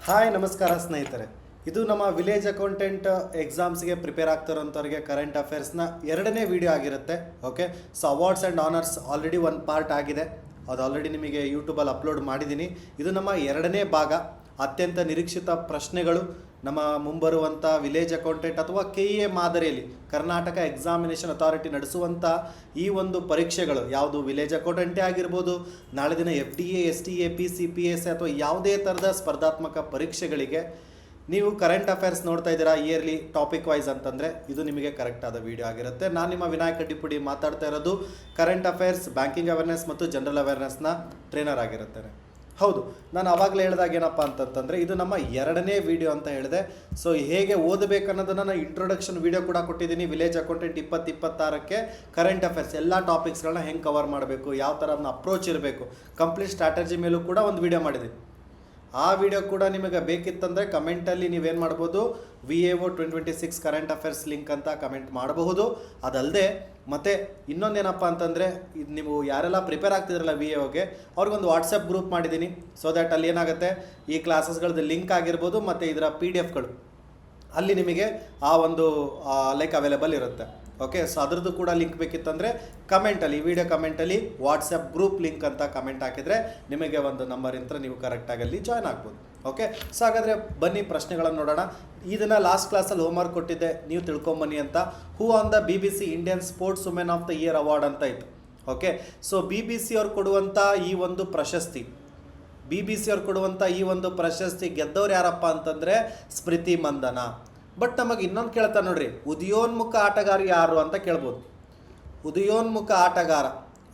Hi ನಮಸ್ಕಾರ ಸ್ನೇಹಿತರೆ. ಇದು ನಮ್ಮ ವಿಲೇಜ್ ಅಕೌಂಟೆಂಟ್ ಎಕ್ಸಾಮ್ಸ್ಗೆ ಪ್ರಿಪೇರ್ ಆಗ್ತಿರೋಂಥವ್ರಿಗೆ ಕರೆಂಟ್ ಅಫೇರ್ಸ್ನ ಎರಡನೇ ವಿಡಿಯೋ ಆಗಿರುತ್ತೆ. Okay, so awards and honours already ಒಂದು ಪಾರ್ಟ್ ಆಗಿದೆ, ಅದು ಆಲ್ರೆಡಿ ನಿಮಗೆ ಯೂಟ್ಯೂಬಲ್ಲಿ ಅಪ್ಲೋಡ್ ಮಾಡಿದ್ದೀನಿ. ಇದು ನಮ್ಮ ಎರಡನೇ ಭಾಗ. ಅತ್ಯಂತ ನಿರೀಕ್ಷಿತ ಪ್ರಶ್ನೆಗಳು ನಮ್ಮ ಮುಂಬರುವಂಥ ವಿಲೇಜ್ ಅಕೌಂಟೆಂಟ್ ಅಥವಾ KEA ಮಾದರಿಯಲ್ಲಿ ಕರ್ನಾಟಕ ಎಕ್ಸಾಮಿನೇಷನ್ ಅಥಾರಿಟಿ ನಡೆಸುವಂಥ ಈ ಒಂದು ಪರೀಕ್ಷೆಗಳು ಯಾವುದು ವಿಲೇಜ್ ಅಕೌಂಟೆಂಟೇ ಆಗಿರ್ಬೋದು, ನಾಳೆ ದಿನ FDA, STA, CPS ಅಥವಾ ಯಾವುದೇ ಥರದ ಸ್ಪರ್ಧಾತ್ಮಕ ಪರೀಕ್ಷೆಗಳಿಗೆ ನೀವು ಕರೆಂಟ್ ಅಫೇರ್ಸ್ ನೋಡ್ತಾ ಇದ್ದೀರಾ ಇಯರ್ಲಿ ಟಾಪಿಕ್ ವೈಸ್ ಅಂತಂದರೆ ಇದು ನಿಮಗೆ ಕರೆಕ್ಟ್ ಆದ ವಿಡಿಯೋ ಆಗಿರುತ್ತೆ. ನಾನು ನಿಮ್ಮ ವಿನಾಯಕ್ ಕಡ್ಡಿಪುಡಿ ಮಾತಾಡ್ತಾ ಇರೋದು ಕರೆಂಟ್ ಅಫೇರ್ಸ್, ಬ್ಯಾಂಕಿಂಗ್ ಅವೇರ್ನೆಸ್ ಮತ್ತು ಜನರಲ್ ಅವೇರ್ನೆಸ್ನ ಟ್ರೈನರ್ ಆಗಿರುತ್ತೇನೆ. ಹೌದು, ನಾನು ಆವಾಗಲೇ ಹೇಳಿದಾಗ ಏನಪ್ಪ ಅಂತಂತಂದರೆ ಇದು ನಮ್ಮ ಎರಡನೇ ವಿಡಿಯೋ ಅಂತ ಹೇಳಿದೆ. ಸೊ ಹೇಗೆ ಓದಬೇಕನ್ನೋದನ್ನು ನಾನು ಇಂಟ್ರೊಡಕ್ಷನ್ ವಿಡಿಯೋ ಕೂಡ ಕೊಟ್ಟಿದ್ದೀನಿ. ವಿಲೇಜ್ ಅಕೌಂಟೆಂಟ್ 2026ಕ್ಕೆ ಕರೆಂಟ್ ಅಫೇರ್ಸ್ ಎಲ್ಲ ಟಾಪಿಕ್ಸ್ಗಳನ್ನ ಹೆಂಗೆ ಕವರ್ ಮಾಡಬೇಕು, ಯಾವ ಥರ ಅದನ್ನ ಅಪ್ರೋಚ್ ಇರಬೇಕು, ಕಂಪ್ಲೀಟ್ ಸ್ಟ್ರಾಟಜಿ ಮೇಲೂ ಕೂಡ ಒಂದು ವಿಡಿಯೋ ಮಾಡಿದ್ದೀನಿ. ಆ ವಿಡಿಯೋ ಕೂಡ ನಿಮಗೆ ಬೇಕಿತ್ತಂದರೆ ಕಮೆಂಟಲ್ಲಿ ನೀವೇನು ಮಾಡ್ಬೋದು, VAO 2026 ಕರೆಂಟ್ ಅಫೇರ್ಸ್ ಲಿಂಕ್ ಅಂತ ಕಮೆಂಟ್ ಮಾಡಬಹುದು. ಅದಲ್ಲದೆ ಮತ್ತು ಇನ್ನೊಂದೇನಪ್ಪ ಅಂತಂದರೆ ಇದು ನೀವು ಯಾರೆಲ್ಲ ಪ್ರಿಪೇರ್ ಆಗ್ತಿದ್ರಲ್ಲ VAOಗೆ ಅವ್ರಿಗೊಂದು ವಾಟ್ಸಪ್ ಗ್ರೂಪ್ ಮಾಡಿದ್ದೀನಿ. ಸೊ ದ್ಯಾಟ್ ಅಲ್ಲಿ ಏನಾಗುತ್ತೆ, ಈ ಕ್ಲಾಸಸ್ಗಳದ್ದು ಲಿಂಕ್ ಆಗಿರ್ಬೋದು ಮತ್ತು ಇದರ PDFಗಳು ಅಲ್ಲಿ ನಿಮಗೆ ಆ ಒಂದು ಅವೈಲೇಬಲ್ ಇರುತ್ತೆ. ಓಕೆ, ಸೊ ಅದ್ರದ್ದು ಕೂಡ ಲಿಂಕ್ ಬೇಕಿತ್ತಂದರೆ ಕಮೆಂಟಲ್ಲಿ, ಈ ವಿಡಿಯೋ ಕಮೆಂಟಲ್ಲಿ ವಾಟ್ಸಪ್ ಗ್ರೂಪ್ ಲಿಂಕ್ ಅಂತ ಕಮೆಂಟ್ ಹಾಕಿದರೆ ನಿಮಗೆ ಒಂದು ನಂಬರಿಂದ ನೀವು ಕರೆಕ್ಟಾಗಿ ಅಲ್ಲಿ ಜಾಯ್ನ್ ಆಗ್ಬೋದು. ಓಕೆ, ಸೊ ಹಾಗಾದರೆ ಬನ್ನಿ ಪ್ರಶ್ನೆಗಳನ್ನು ನೋಡೋಣ. ಇದನ್ನು ಲಾಸ್ಟ್ ಕ್ಲಾಸಲ್ಲಿ ಹೋಮ್ವರ್ಕ್ ಕೊಟ್ಟಿದ್ದೆ, ನೀವು ತಿಳ್ಕೊಂಬನ್ನಿ ಅಂತ. Who won the BBC Indian sports women of the year award ಅಂತ ಇತ್ತು. ಓಕೆ, ಸೊ BBC ಅವ್ರು ಕೊಡುವಂಥ ಈ ಒಂದು ಪ್ರಶಸ್ತಿ, BBC ಅವ್ರು ಕೊಡುವಂಥ ಈ ಒಂದು ಪ್ರಶಸ್ತಿ ಗೆದ್ದವ್ರು ಯಾರಪ್ಪ ಅಂತಂದರೆ ಸ್ಮೃತಿ ಮಂದನ. ಬಟ್ ನಮಗೆ ಇನ್ನೊಂದು ಕೇಳ್ತಾರೆ ನೋಡ್ರಿ, ಉದಯೋನ್ಮುಖ ಆಟಗಾರ ಯಾರು ಅಂತ ಕೇಳ್ಬೋದು. ಉದಯೋನ್ಮುಖ ಆಟಗಾರ,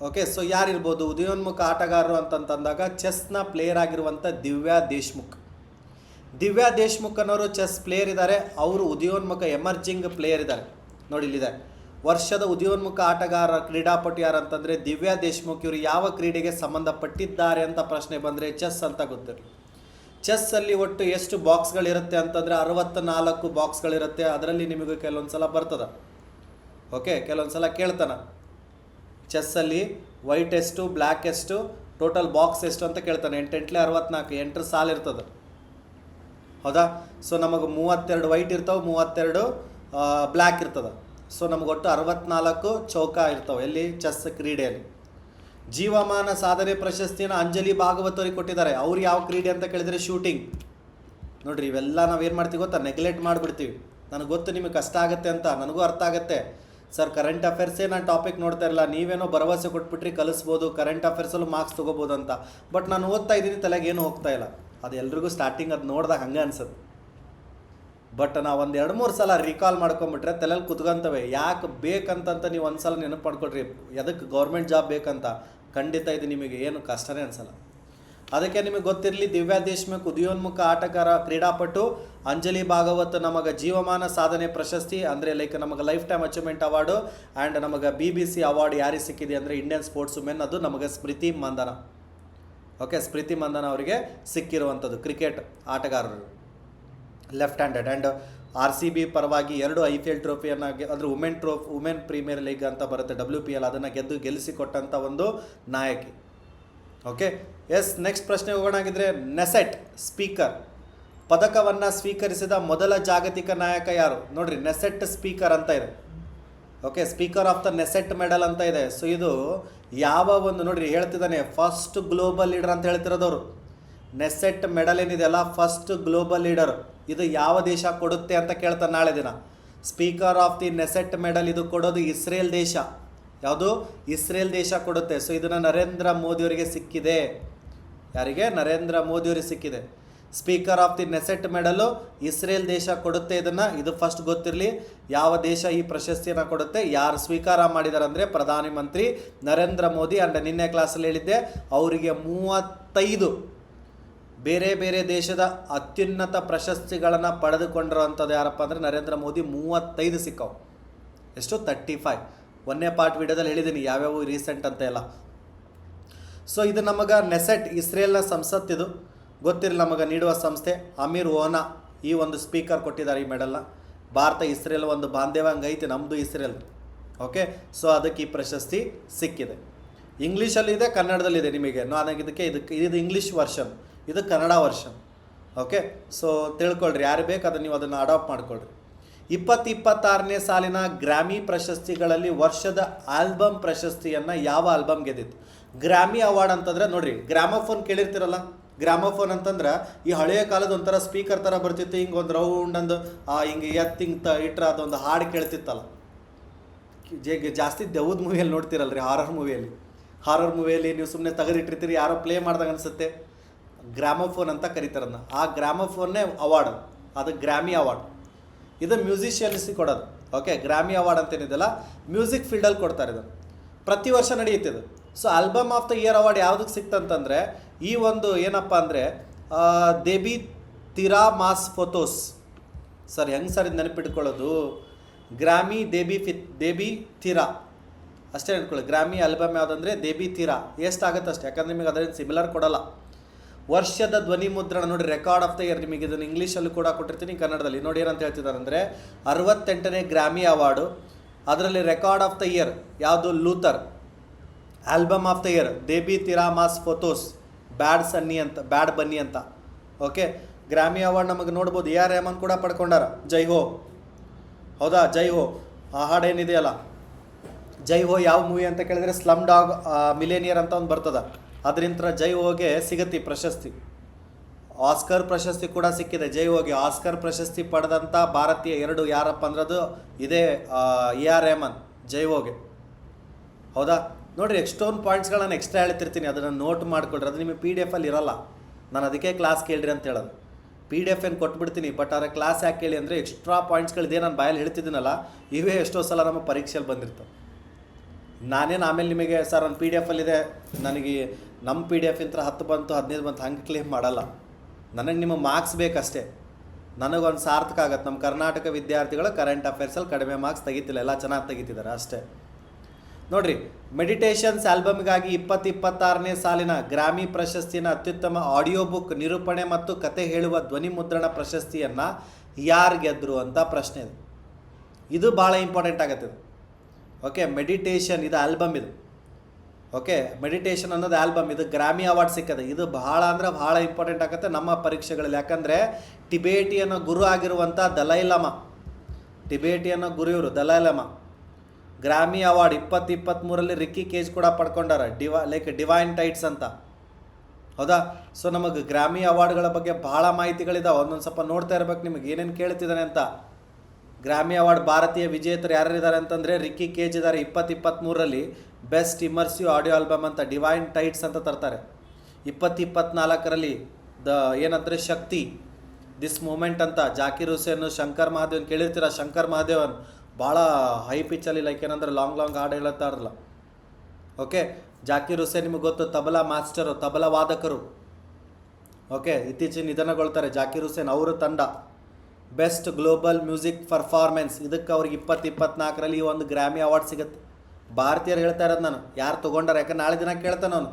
ಓಕೆ, ಸೊ ಯಾರಿರ್ಬೋದು ಉದಯೋನ್ಮುಖ ಆಟಗಾರರು ಅಂತಂತಂದಾಗ ಚೆಸ್ನ ಪ್ಲೇಯರ್ ಆಗಿರುವಂಥ ದಿವ್ಯಾ ದೇಶ್ಮುಖ್. ದಿವ್ಯಾ ದೇಶ್ಮುಖ್ ಅನ್ನೋರು ಚೆಸ್ ಪ್ಲೇಯರ್ ಇದ್ದಾರೆ, ಅವರು ಉದಯೋನ್ಮುಖ ಎಮರ್ಜಿಂಗ್ ಪ್ಲೇಯರ್ ಇದ್ದಾರೆ. ನೋಡಿ ಇಲ್ಲಿದೆ, ವರ್ಷದ ಉದಯೋನ್ಮುಖ ಆಟಗಾರ ಕ್ರೀಡಾಪಟು ಯಾರು ಅಂತಂದರೆ ದಿವ್ಯಾ ದೇಶ್ಮುಖ್. ಇವರು ಯಾವ ಕ್ರೀಡೆಗೆ ಸಂಬಂಧಪಟ್ಟಿದ್ದಾರೆ ಅಂತ ಪ್ರಶ್ನೆ ಬಂದರೆ ಚೆಸ್ ಅಂತ ಗೊತ್ತಿರಲಿ. ಚೆಸ್ಸಲ್ಲಿ ಒಟ್ಟು ಎಷ್ಟು ಬಾಕ್ಸ್ಗಳಿರುತ್ತೆ ಅಂತಂದರೆ 64 ಬಾಕ್ಸ್ಗಳಿರುತ್ತೆ. ಅದರಲ್ಲಿ ನಿಮಗೆ ಕೆಲವೊಂದು ಸಲ ಬರ್ತದೆ, ಓಕೆ, ಕೆಲವೊಂದು ಸಲ ಕೇಳ್ತಾನೆ ಚೆಸ್ಸಲ್ಲಿ ವೈಟ್ ಎಷ್ಟು, ಬ್ಲ್ಯಾಕ್ ಎಷ್ಟು, ಟೋಟಲ್ ಬಾಕ್ಸ್ ಎಷ್ಟು ಅಂತ ಕೇಳ್ತಾನೆ. 8 64, 8 ಸಾಲು ಇರ್ತದೆ, ಹೌದಾ. ಸೊ ನಮಗೆ 32 ವೈಟ್ ಇರ್ತಾವೆ, 32 ಬ್ಲ್ಯಾಕ್ ಇರ್ತದೆ. ಸೊ ನಮಗೆ ಒಟ್ಟು 64 ಚೌಕ ಇರ್ತವೆ ಎಲ್ಲಿ ಚೆಸ್ ಕ್ರೀಡೆಯಲ್ಲಿ. ಜೀವಮಾನ ಸಾಧನೆ ಪ್ರಶಸ್ತಿಯನ್ನು ಅಂಜಲಿ ಭಾಗವತ್ ಅವ್ರಿಗೆ ಕೊಟ್ಟಿದ್ದಾರೆ. ಅವ್ರು ಯಾವ ಕ್ರೀಡೆ ಅಂತ ಕೇಳಿದರೆ ಶೂಟಿಂಗ್. ನೋಡಿರಿ, ಇವೆಲ್ಲ ನಾವೇನು ಮಾಡ್ತೀವಿ ಗೊತ್ತಾ, ನೆಗ್ಲೆಕ್ಟ್ ಮಾಡಿಬಿಡ್ತೀವಿ. ನನಗೆ ಗೊತ್ತು ನಿಮಗೆ ಕಷ್ಟ ಆಗುತ್ತೆ ಅಂತ, ನನಗೂ ಅರ್ಥ ಆಗುತ್ತೆ. ಸರ್ ಕರೆಂಟ್ ಅಫೇರ್ಸೇ ನಾನು ಟಾಪಿಕ್ ನೋಡ್ತಾ ಇರಲ್ಲ, ನೀವೇನೋ ಭರವಸೆ ಕೊಟ್ಬಿಟ್ರಿ ಕಲಿಸ್ಬೋದು, ಕರೆಂಟ್ ಅಫೇರ್ಸಲ್ಲೂ ಮಾರ್ಕ್ಸ್ ತೊಗೋಬೋದು ಅಂತ. ಬಟ್ ನಾನು ಓದ್ತಾ ಇದ್ದೀನಿ, ತಲೆಗೆ ಏನೂ ಹೋಗ್ತಾ ಇಲ್ಲ. ಅದು ಎಲ್ರಿಗೂ ಸ್ಟಾರ್ಟಿಂಗ್ ಅದು ನೋಡಿದಾಗ ಹಂಗೆ ಅನ್ಸುತ್ತೆ. ಬಟ್ ನಾವು ಒಂದು 2-3 ಸಲ ರೀಕಾಲ್ ಮಾಡ್ಕೊಂಬಿಟ್ರೆ ತಲೆಯಲ್ಲಿ ಕುತ್ಕೊಂತವೆ. ಯಾಕೆ ಬೇಕಂತಂತ ನೀವು ಒಂದು ಸಲ ನೆನಪು ಮಾಡ್ಕೊಡ್ರಿ, ಎದಕ್ಕೆ ಗೌರ್ಮೆಂಟ್ ಜಾಬ್ ಬೇಕಂತ. ಖಂಡಿತ ಇದು ನಿಮಗೆ ಏನು ಕಷ್ಟನೇ ಅನಿಸಲ್ಲ. ಅದಕ್ಕೆ ನಿಮಗೆ ಗೊತ್ತಿರಲಿ, ದಿವ್ಯಾ ದೇಶ್ಮುಖ್ ಉದಯೋನ್ಮುಖ ಆಟಗಾರ ಕ್ರೀಡಾಪಟು, ಅಂಜಲಿ ಭಾಗವತ್ ನಮಗೆ ಜೀವಮಾನ ಸಾಧನೆ ಪ್ರಶಸ್ತಿ ಅಂದರೆ ನಮಗೆ life time achievement award. And ನಮಗೆ BBC ಅವಾರ್ಡ್ ಯಾರಿಗೆ ಸಿಕ್ಕಿದೆ ಅಂದರೆ ಇಂಡಿಯನ್ ಸ್ಪೋರ್ಟ್ಸ್ ವುಮೆನ್, ಅದು ನಮಗೆ ಸ್ಮೃತಿ ಮಂದನ. ಓಕೆ, ಸ್ಮೃತಿ ಮಂದನ ಅವರಿಗೆ ಸಿಕ್ಕಿರುವಂಥದ್ದು. ಕ್ರಿಕೆಟ್ ಆಟಗಾರರು, ಲೆಫ್ಟ್ ಹ್ಯಾಂಡೆಡ್. ಆ್ಯಂಡ್ RCB ಪರವಾಗಿ 2 IPL ಟ್ರೋಫಿಯನ್ನು ಅಂದರೆ ವುಮೆನ್ ಪ್ರೀಮಿಯರ್ ಲೀಗ್ ಅಂತ ಬರುತ್ತೆ, WPL, ಅದನ್ನು ಗೆಲ್ಲಿಸಿಕೊಟ್ಟಂಥ ಒಂದು ನಾಯಕಿ. ಓಕೆ, ಎಸ್, ನೆಕ್ಸ್ಟ್ ಪ್ರಶ್ನೆ ಹೋಗೋಣಾಗಿದ್ದರೆ, ನೆಸೆಟ್ ಸ್ಪೀಕರ್ ಪದಕವನ್ನು ಸ್ವೀಕರಿಸಿದ ಮೊದಲ ಜಾಗತಿಕ ನಾಯಕ ಯಾರು? ನೋಡಿರಿ, ನೆಸೆಟ್ ಸ್ಪೀಕರ್ ಅಂತ ಇದೆ. Okay, speaker of the Knesset medal ಅಂತ ಇದೆ. ಸೊ ಇದು ಯಾವ ಒಂದು ನೋಡಿರಿ ಹೇಳ್ತಿದ್ದಾನೆ, ಫಸ್ಟ್ ಗ್ಲೋಬಲ್ ಲೀಡರ್ ಅಂತ ಹೇಳ್ತಿರೋದವರು. ನೆಸೆಟ್ ಮೆಡಲ್ ಏನಿದೆಯಲ್ಲ, ಫಸ್ಟ್ ಗ್ಲೋಬಲ್ ಲೀಡರ್, ಇದು ಯಾವ ದೇಶ ಕೊಡುತ್ತೆ ಅಂತ ಕೇಳ್ತಾರೆ ನಾಳೆ ದಿನ. Speaker of the Knesset medal ಇದು ಕೊಡೋದು ಇಸ್ರೇಲ್ ದೇಶ. ಯಾವುದು? ಇಸ್ರೇಲ್ ದೇಶ ಕೊಡುತ್ತೆ. ಸೊ ಇದನ್ನು ನರೇಂದ್ರ ಮೋದಿಯವರಿಗೆ ಸಿಕ್ಕಿದೆ. ಯಾರಿಗೆ? ನರೇಂದ್ರ ಮೋದಿಯವರಿಗೆ ಸಿಕ್ಕಿದೆ. Speaker of the Knesset medal Israel ದೇಶ ಕೊಡುತ್ತೆ ಇದನ್ನು. ಇದು ಫಸ್ಟ್ ಗೊತ್ತಿರಲಿ, ಯಾವ ದೇಶ ಈ ಪ್ರಶಸ್ತಿಯನ್ನು ಕೊಡುತ್ತೆ, ಯಾರು ಸ್ವೀಕಾರ ಮಾಡಿದ್ದಾರೆ ಅಂದರೆ ಪ್ರಧಾನಿ ಮಂತ್ರಿ ನರೇಂದ್ರ ಮೋದಿ. ಆ್ಯಂಡ್ ನಿನ್ನೆ ಕ್ಲಾಸಲ್ಲಿ ಹೇಳಿದ್ದೆ, ಅವರಿಗೆ 35 ಬೇರೆ ಬೇರೆ ದೇಶದ ಅತ್ಯುನ್ನತ ಪ್ರಶಸ್ತಿಗಳನ್ನು ಪಡೆದುಕೊಂಡಿರೋವಂಥದ್ದು ಯಾರಪ್ಪ ಅಂದರೆ ನರೇಂದ್ರ ಮೋದಿ. 35 ಸಿಕ್ಕವು. ಎಷ್ಟು? 35. ಒಂದನೇ ಪಾರ್ಟ್ ವಿಡಿಯೋದಲ್ಲಿ ಹೇಳಿದ್ದೀನಿ ಯಾವ್ಯಾವ ರೀಸೆಂಟ್ ಅಂತ ಎಲ್ಲ. ಸೊ ಇದು ನಮಗೆ ನೆಸೆಟ್ ಇಸ್ರೇಲ್ನ ಸಂಸತ್ತಿದು ಗೊತ್ತಿರಲಿ, ನಮಗೆ ನೀಡುವ ಸಂಸ್ಥೆ. ಅಮೀರ್ ಓಹ್ನಾ ಈ ಒಂದು ಸ್ಪೀಕರ್ ಕೊಟ್ಟಿದ್ದಾರೆ ಈ ಮೆಡಲ್ನ. ಭಾರತ ಇಸ್ರೇಲ್ ಒಂದು ಬಾಂಧವ್ಯ ಹಂಗೈತೆ, ನಮ್ಮದು ಇಸ್ರೇಲ್. ಓಕೆ, ಸೊ ಅದಕ್ಕೆ ಈ ಪ್ರಶಸ್ತಿ ಸಿಕ್ಕಿದೆ. ಇಂಗ್ಲೀಷಲ್ಲಿದೆ, ಕನ್ನಡದಲ್ಲಿದೆ. ನಿಮಗೆ ನಾನು ಇದು ಇಂಗ್ಲೀಷ್ ವರ್ಷನ್, ಇದು ಕನ್ನಡ ವರ್ಷನ್. ಓಕೆ, ಸೊ ತಿಳ್ಕೊಳ್ರಿ, ಯಾರು ಬೇಕು ಅದನ್ನು ನೀವು ಅದನ್ನು ಅಡಾಪ್ಟ್ ಮಾಡ್ಕೊಳ್ರಿ. 2026ನೇ ಸಾಲಿನ ಗ್ರಾಮಿ ಪ್ರಶಸ್ತಿಗಳಲ್ಲಿ ವರ್ಷದ ಆಲ್ಬಮ್ ಪ್ರಶಸ್ತಿಯನ್ನು ಯಾವ ಆಲ್ಬಮ್ ಗೆದ್ದಿತ್ತು? ಗ್ರಾಮಿ ಅವಾರ್ಡ್ ಅಂತಂದ್ರೆ ನೋಡ್ರಿ, ಗ್ರಾಮಫೋನ್ ಕೇಳಿರ್ತಿರಲ್ಲ. ಗ್ರಾಮಫೋನ್ ಅಂತಂದ್ರೆ ಈ ಹಳೆಯ ಕಾಲದ ಒಂಥರ ಸ್ಪೀಕರ್ ಥರ ಬರ್ತಿತ್ತು, ಹಿಂಗೆ ಒಂದು ರೌಂಡ್ ಅಂದು ಹಿಂಗೆ ಹಿಂಗೆ ಇಟ್ರೆ ಅದೊಂದು ಹಾಡು ಕೇಳ್ತಿತ್ತಲ್ಲ. ಜಾಸ್ತಿ ದೆವ್ವದ ಮೂವಿಯಲ್ಲಿ ನೋಡ್ತಿರಲ್ರಿ, ಹಾರರ್ ಮೂವಿಯಲ್ಲಿ ನೀವು ಸುಮ್ಮನೆ ತೆಗೆದಿಟ್ಟಿರ್ತೀರಿ, ಯಾರೋ ಪ್ಲೇ ಮಾಡ್ದಂಗೆ ಅನಿಸುತ್ತೆ. ಗ್ರಾಮಫೋನ್ ಅಂತ ಕರೀತಾರನ್ನ. ಆ ಗ್ರಾಮಫೋನ್ನೇ ಅವಾರ್ಡ್, ಅದು ಗ್ರಾಮಿ ಅವಾರ್ಡ್. ಇದು ಮ್ಯೂಸಿಷಿಯನ್ಸಿಗೆ ಕೊಡೋದು. ಓಕೆ, ಗ್ರಾಮಿ ಅವಾರ್ಡ್ ಅಂತೇನಿದೆಲ್ಲ ಮ್ಯೂಸಿಕ್ ಫೀಲ್ಡಲ್ಲಿ ಕೊಡ್ತಾರೆ. ಇದು ಪ್ರತಿ ವರ್ಷ ನಡೆಯುತ್ತಿದ್ದು. So album of the year award ಯಾವುದಕ್ಕೆ ಸಿಕ್ತಂತಂದರೆ ಈ ಒಂದು ಏನಪ್ಪ ಅಂದರೆ Debi Tirar Mas photos. Sir ಹೆಂಗೆ ಸರ್ ಇದು ನೆನಪಿಟ್ಕೊಳ್ಳೋದು? ಗ್ರಾಮಿ ದೇಬಿ ತಿರಾ ಅಷ್ಟೇ ನೆನ್ಕೊಳ್ಳಿ. Grammy album ಯಾವುದಂದರೆ Debi ತಿರಾ. ಎಷ್ಟಾಗುತ್ತೆ ಅಷ್ಟೇ, ಯಾಕಂದರೆ ನಿಮಗೆ ಅದರಿಂದ ಸಿಮಿಲರ್ ಕೊಡೋಲ್ಲ. ವರ್ಷದ ಧ್ವನಿ ಮುದ್ರಣ ನೋಡಿ, ರೆಕಾರ್ಡ್ ಆಫ್ ದ ಇಯರ್. ನಿಮಗೆ ಇದನ್ನು ಇಂಗ್ಲೀಷಲ್ಲೂ ಕೂಡ ಕೊಟ್ಟಿರ್ತೀನಿ, ಕನ್ನಡದಲ್ಲಿ ನೋಡಿ. ಏನಂತ ಹೇಳ್ತಿದ್ದಾರೆ ಅಂದರೆ 68ನೇ ಗ್ರಾಮಿ ಅವಾರ್ಡು. ಅದರಲ್ಲಿ ರೆಕಾರ್ಡ್ ಆಫ್ ದ ಇಯರ್ ಯಾವುದು? Luther. Album of the year Debi Tirar Mas Fotos, Bad Bunny ಅಂತ. ಓಕೆ, ಗ್ರಾಮಿ ಅವಾರ್ಡ್ ನಮಗೆ ನೋಡ್ಬೋದು. AR ರೆಹಮಾನ್ ಕೂಡ ಪಡ್ಕೊಂಡಾರ. ಜೈ ಹೋ, ಹೌದಾ? ಜೈ ಹೋ ಆ ಹಾಡೇನಿದೆಯಲ್ಲ, ಜೈ ಹೋ ಯಾವ ಮೂವಿ ಅಂತ ಕೇಳಿದರೆ ಸ್ಲಮ್ ಡಾಗ್ ಮಿಲೇನಿಯರ್ ಅಂತ ಒಂದು ಬರ್ತದೆ. ಅದರಿಂದ ಜೈ ಹೋಗೆ ಸಿಗತ್ತೆ ಪ್ರಶಸ್ತಿ. ಆಸ್ಕರ್ ಪ್ರಶಸ್ತಿ ಕೂಡ ಸಿಕ್ಕಿದೆ ಜೈ ಹೋಗೆ. ಆಸ್ಕರ್ ಪ್ರಶಸ್ತಿ ಪಡೆದಂಥ ಭಾರತೀಯ 2 ಯಾರಪ್ಪ ಅಂದ್ರದು ಇದೇ AR ರೆಹಮಾನ್, ಜೈ ಹೋಗೆ. ಹೌದಾ? ನೋಡಿರಿ, ಎಷ್ಟೊಂದು ಪಾಯಿಂಟ್ಸ್ಗಳನ್ನ ಎಕ್ಸ್ಟ್ರಾ ಹೇಳ್ತಿರ್ತೀನಿ, ಅದನ್ನು ನೋಟ್ ಮಾಡ್ಕೊಳ್ರಿ. ಅದು ನಿಮಗೆ PDF ಅಲ್ಲಿ ಇರೋಲ್ಲ. ನಾನು ಅದಕ್ಕೆ ಕ್ಲಾಸ್ ಕೇಳ್ರಿ ಅಂತ ಹೇಳೋದು. PDF ಏನು ಕೊಟ್ಬಿಡ್ತೀನಿ, ಬಟ್ ಅದರ ಕ್ಲಾಸ್ ಯಾಕೆ ಕೇಳಿ ಅಂದರೆ ಎಕ್ಸ್ಟ್ರಾ ಪಾಯಿಂಟ್ಸ್ಗಳಿದೆ ನಾನು ಬಾಯಲ್ಲಿ ಹೇಳ್ತಿದ್ದೀನಲ್ಲ, ಇವೇ ಎಷ್ಟೋ ಸಲ ನಮ್ಮ ಪರೀಕ್ಷೆಯಲ್ಲಿ ಬಂದಿರ್ತವೆ. ನಾನೇನು ಆಮೇಲೆ ನಿಮಗೆ ಸರ್ ಒಂದು PDF ಅಲ್ಲಿದೆ, ನನಗೆ ನಮ್ಮ PDF ಇಂಥ 10 ಬಂತು 15 ಬಂತು ಹಂಗೆ ಕ್ಲೇಮ್ ಮಾಡಲ್ಲ. ನನಗೆ ನಿಮ್ಮ ಮಾರ್ಕ್ಸ್ ಬೇಕಷ್ಟೇ. ನನಗೊಂದು ಸಾರ್ಥಕ ಆಗತ್ತೆ. ನಮ್ಮ ಕರ್ನಾಟಕ ವಿದ್ಯಾರ್ಥಿಗಳು ಕರೆಂಟ್ ಅಫೇರ್ಸಲ್ಲಿ ಕಡಿಮೆ ಮಾರ್ಕ್ಸ್ ತೆಗಿತಿಲ್ಲ, ಎಲ್ಲ ಚೆನ್ನಾಗಿ ತೆಗಿತಿದ್ದಾರೆ ಅಷ್ಟೇ. ನೋಡಿರಿ, ಮೆಡಿಟೇಷನ್ಸ್ ಆಲ್ಬಮ್ಗಾಗಿ 2026ನೇ ಸಾಲಿನ ಗ್ರಾಮಿ ಪ್ರಶಸ್ತಿನ ಅತ್ಯುತ್ತಮ ಆಡಿಯೋ ಬುಕ್ ನಿರೂಪಣೆ ಮತ್ತು ಕತೆ ಹೇಳುವ ಧ್ವನಿ ಮುದ್ರಣ ಪ್ರಶಸ್ತಿಯನ್ನು ಯಾರು ಗೆದ್ದರು ಅಂತ ಪ್ರಶ್ನೆ ಇದೆ. ಇದು ಭಾಳ ಇಂಪಾರ್ಟೆಂಟ್ ಆಗುತ್ತೆ. ಓಕೆ, ಮೆಡಿಟೇಷನ್ ಇದು ಆಲ್ಬಮ್ ಇದು. ಓಕೆ, ಮೆಡಿಟೇಷನ್ ಅನ್ನೋದು ಆಲ್ಬಮ್, ಇದು ಗ್ರಾಮಿ ಅವಾರ್ಡ್ ಸಿಕ್ಕದೆ. ಇದು ಬಹಳ ಅಂದರೆ ಬಹಳ ಇಂಪಾರ್ಟೆಂಟ್ ಆಗುತ್ತೆ ನಮ್ಮ ಪರೀಕ್ಷೆಗಳಲ್ಲಿ. ಯಾಕಂದರೆ ಟಿಬೇಟಿಯನ್ ಗುರು ಆಗಿರುವಂಥ ದಲೈ ಲಾಮಾ, ಟಿಬೇಟಿಯನ್ ಗುರು ಇವರು ದಲೈ ಲಾಮಾ. ಗ್ರಾಮಿ ಅವಾರ್ಡ್ 2023ರಲ್ಲಿ ರಿಕ್ಕಿ ಕೇಜ್ ಕೂಡ ಪಡ್ಕೊಂಡಾರ, ಡಿವೈನ್ ಟೈಟ್ಸ್ ಅಂತ. ಹೌದಾ? ಸೊ ನಮಗೆ ಗ್ರಾಮಿ ಅವಾರ್ಡ್ಗಳ ಬಗ್ಗೆ ಭಾಳ ಮಾಹಿತಿಗಳಿದಾವೆ. ಒಂದೊಂದು ಸ್ವಲ್ಪ ನೋಡ್ತಾ ಇರ್ಬೇಕು ನಿಮಗೆ ಏನೇನು ಕೇಳ್ತಿದ್ದಾನೆ ಅಂತ. ಗ್ರಾಮಿ ಅವಾರ್ಡ್ ಭಾರತೀಯ ವಿಜೇತರು ಯಾರಿದ್ದಾರೆ ಅಂತಂದರೆ ರಿಕ್ಕಿ ಕೇಜ್ ಇದ್ದಾರೆ. 2023ರಲ್ಲಿ ಬೆಸ್ಟ್ ಇಮರ್ಸಿವ್ ಆಡಿಯೋ ಆಲ್ಬಮ್ ಅಂತ ಡಿವೈನ್ ಟೈಟ್ಸ್ ಅಂತ ತರ್ತಾರೆ. 2024ರಲ್ಲಿ ಏನಂದರೆ ಶಕ್ತಿ ದಿಸ್ ಮೂಮೆಂಟ್ ಅಂತ ಜಾಕಿರ್ ಹುಸೇನ್, ಶಂಕರ್ ಮಹಾದೇವನ್ ಕೇಳಿರ್ತೀರ. ಶಂಕರ್ ಮಹಾದೇವನ್ ಭಾಳ ಹೈ ಪಿಚ್ಚಲ್ಲಿ ಲೈಕ್ ಏನಂದ್ರೆ ಲಾಂಗ್ ಹಾಡು ಹೇಳುತ್ತಾರಲ್ಲ. ಓಕೆ, ಜಾಕಿರ್ ಹುಸೇನ್ ನಿಮಗೆ ಗೊತ್ತು, ತಬಲಾ ಮಾಸ್ಟರು, ತಬಲಾ ವಾದಕರು. ಓಕೆ, ಇತ್ತೀಚಿನ ನಿಧನಗೊಳ್ತಾರೆ ಜಾಕಿರ್ ಹುಸೇನ್. ಅವರು ತಂಡ ಬೆಸ್ಟ್ ಗ್ಲೋಬಲ್ ಮ್ಯೂಸಿಕ್ ಪರ್ಫಾರ್ಮೆನ್ಸ್, ಇದಕ್ಕೆ ಅವ್ರಿಗೆ 2024ರಲ್ಲಿ ಈ ಒಂದು ಗ್ರಾಮಿ ಅವಾರ್ಡ್ ಸಿಗುತ್ತೆ. ಭಾರತೀಯರು ಹೇಳ್ತಾ ಇರೋದು ನಾನು, ಯಾರು ತೊಗೊಂಡಾರ? ಯಾಕಂದ್ರೆ ನಾಳೆ ದಿನ ಕೇಳ್ತಾನೆ ಅವನು,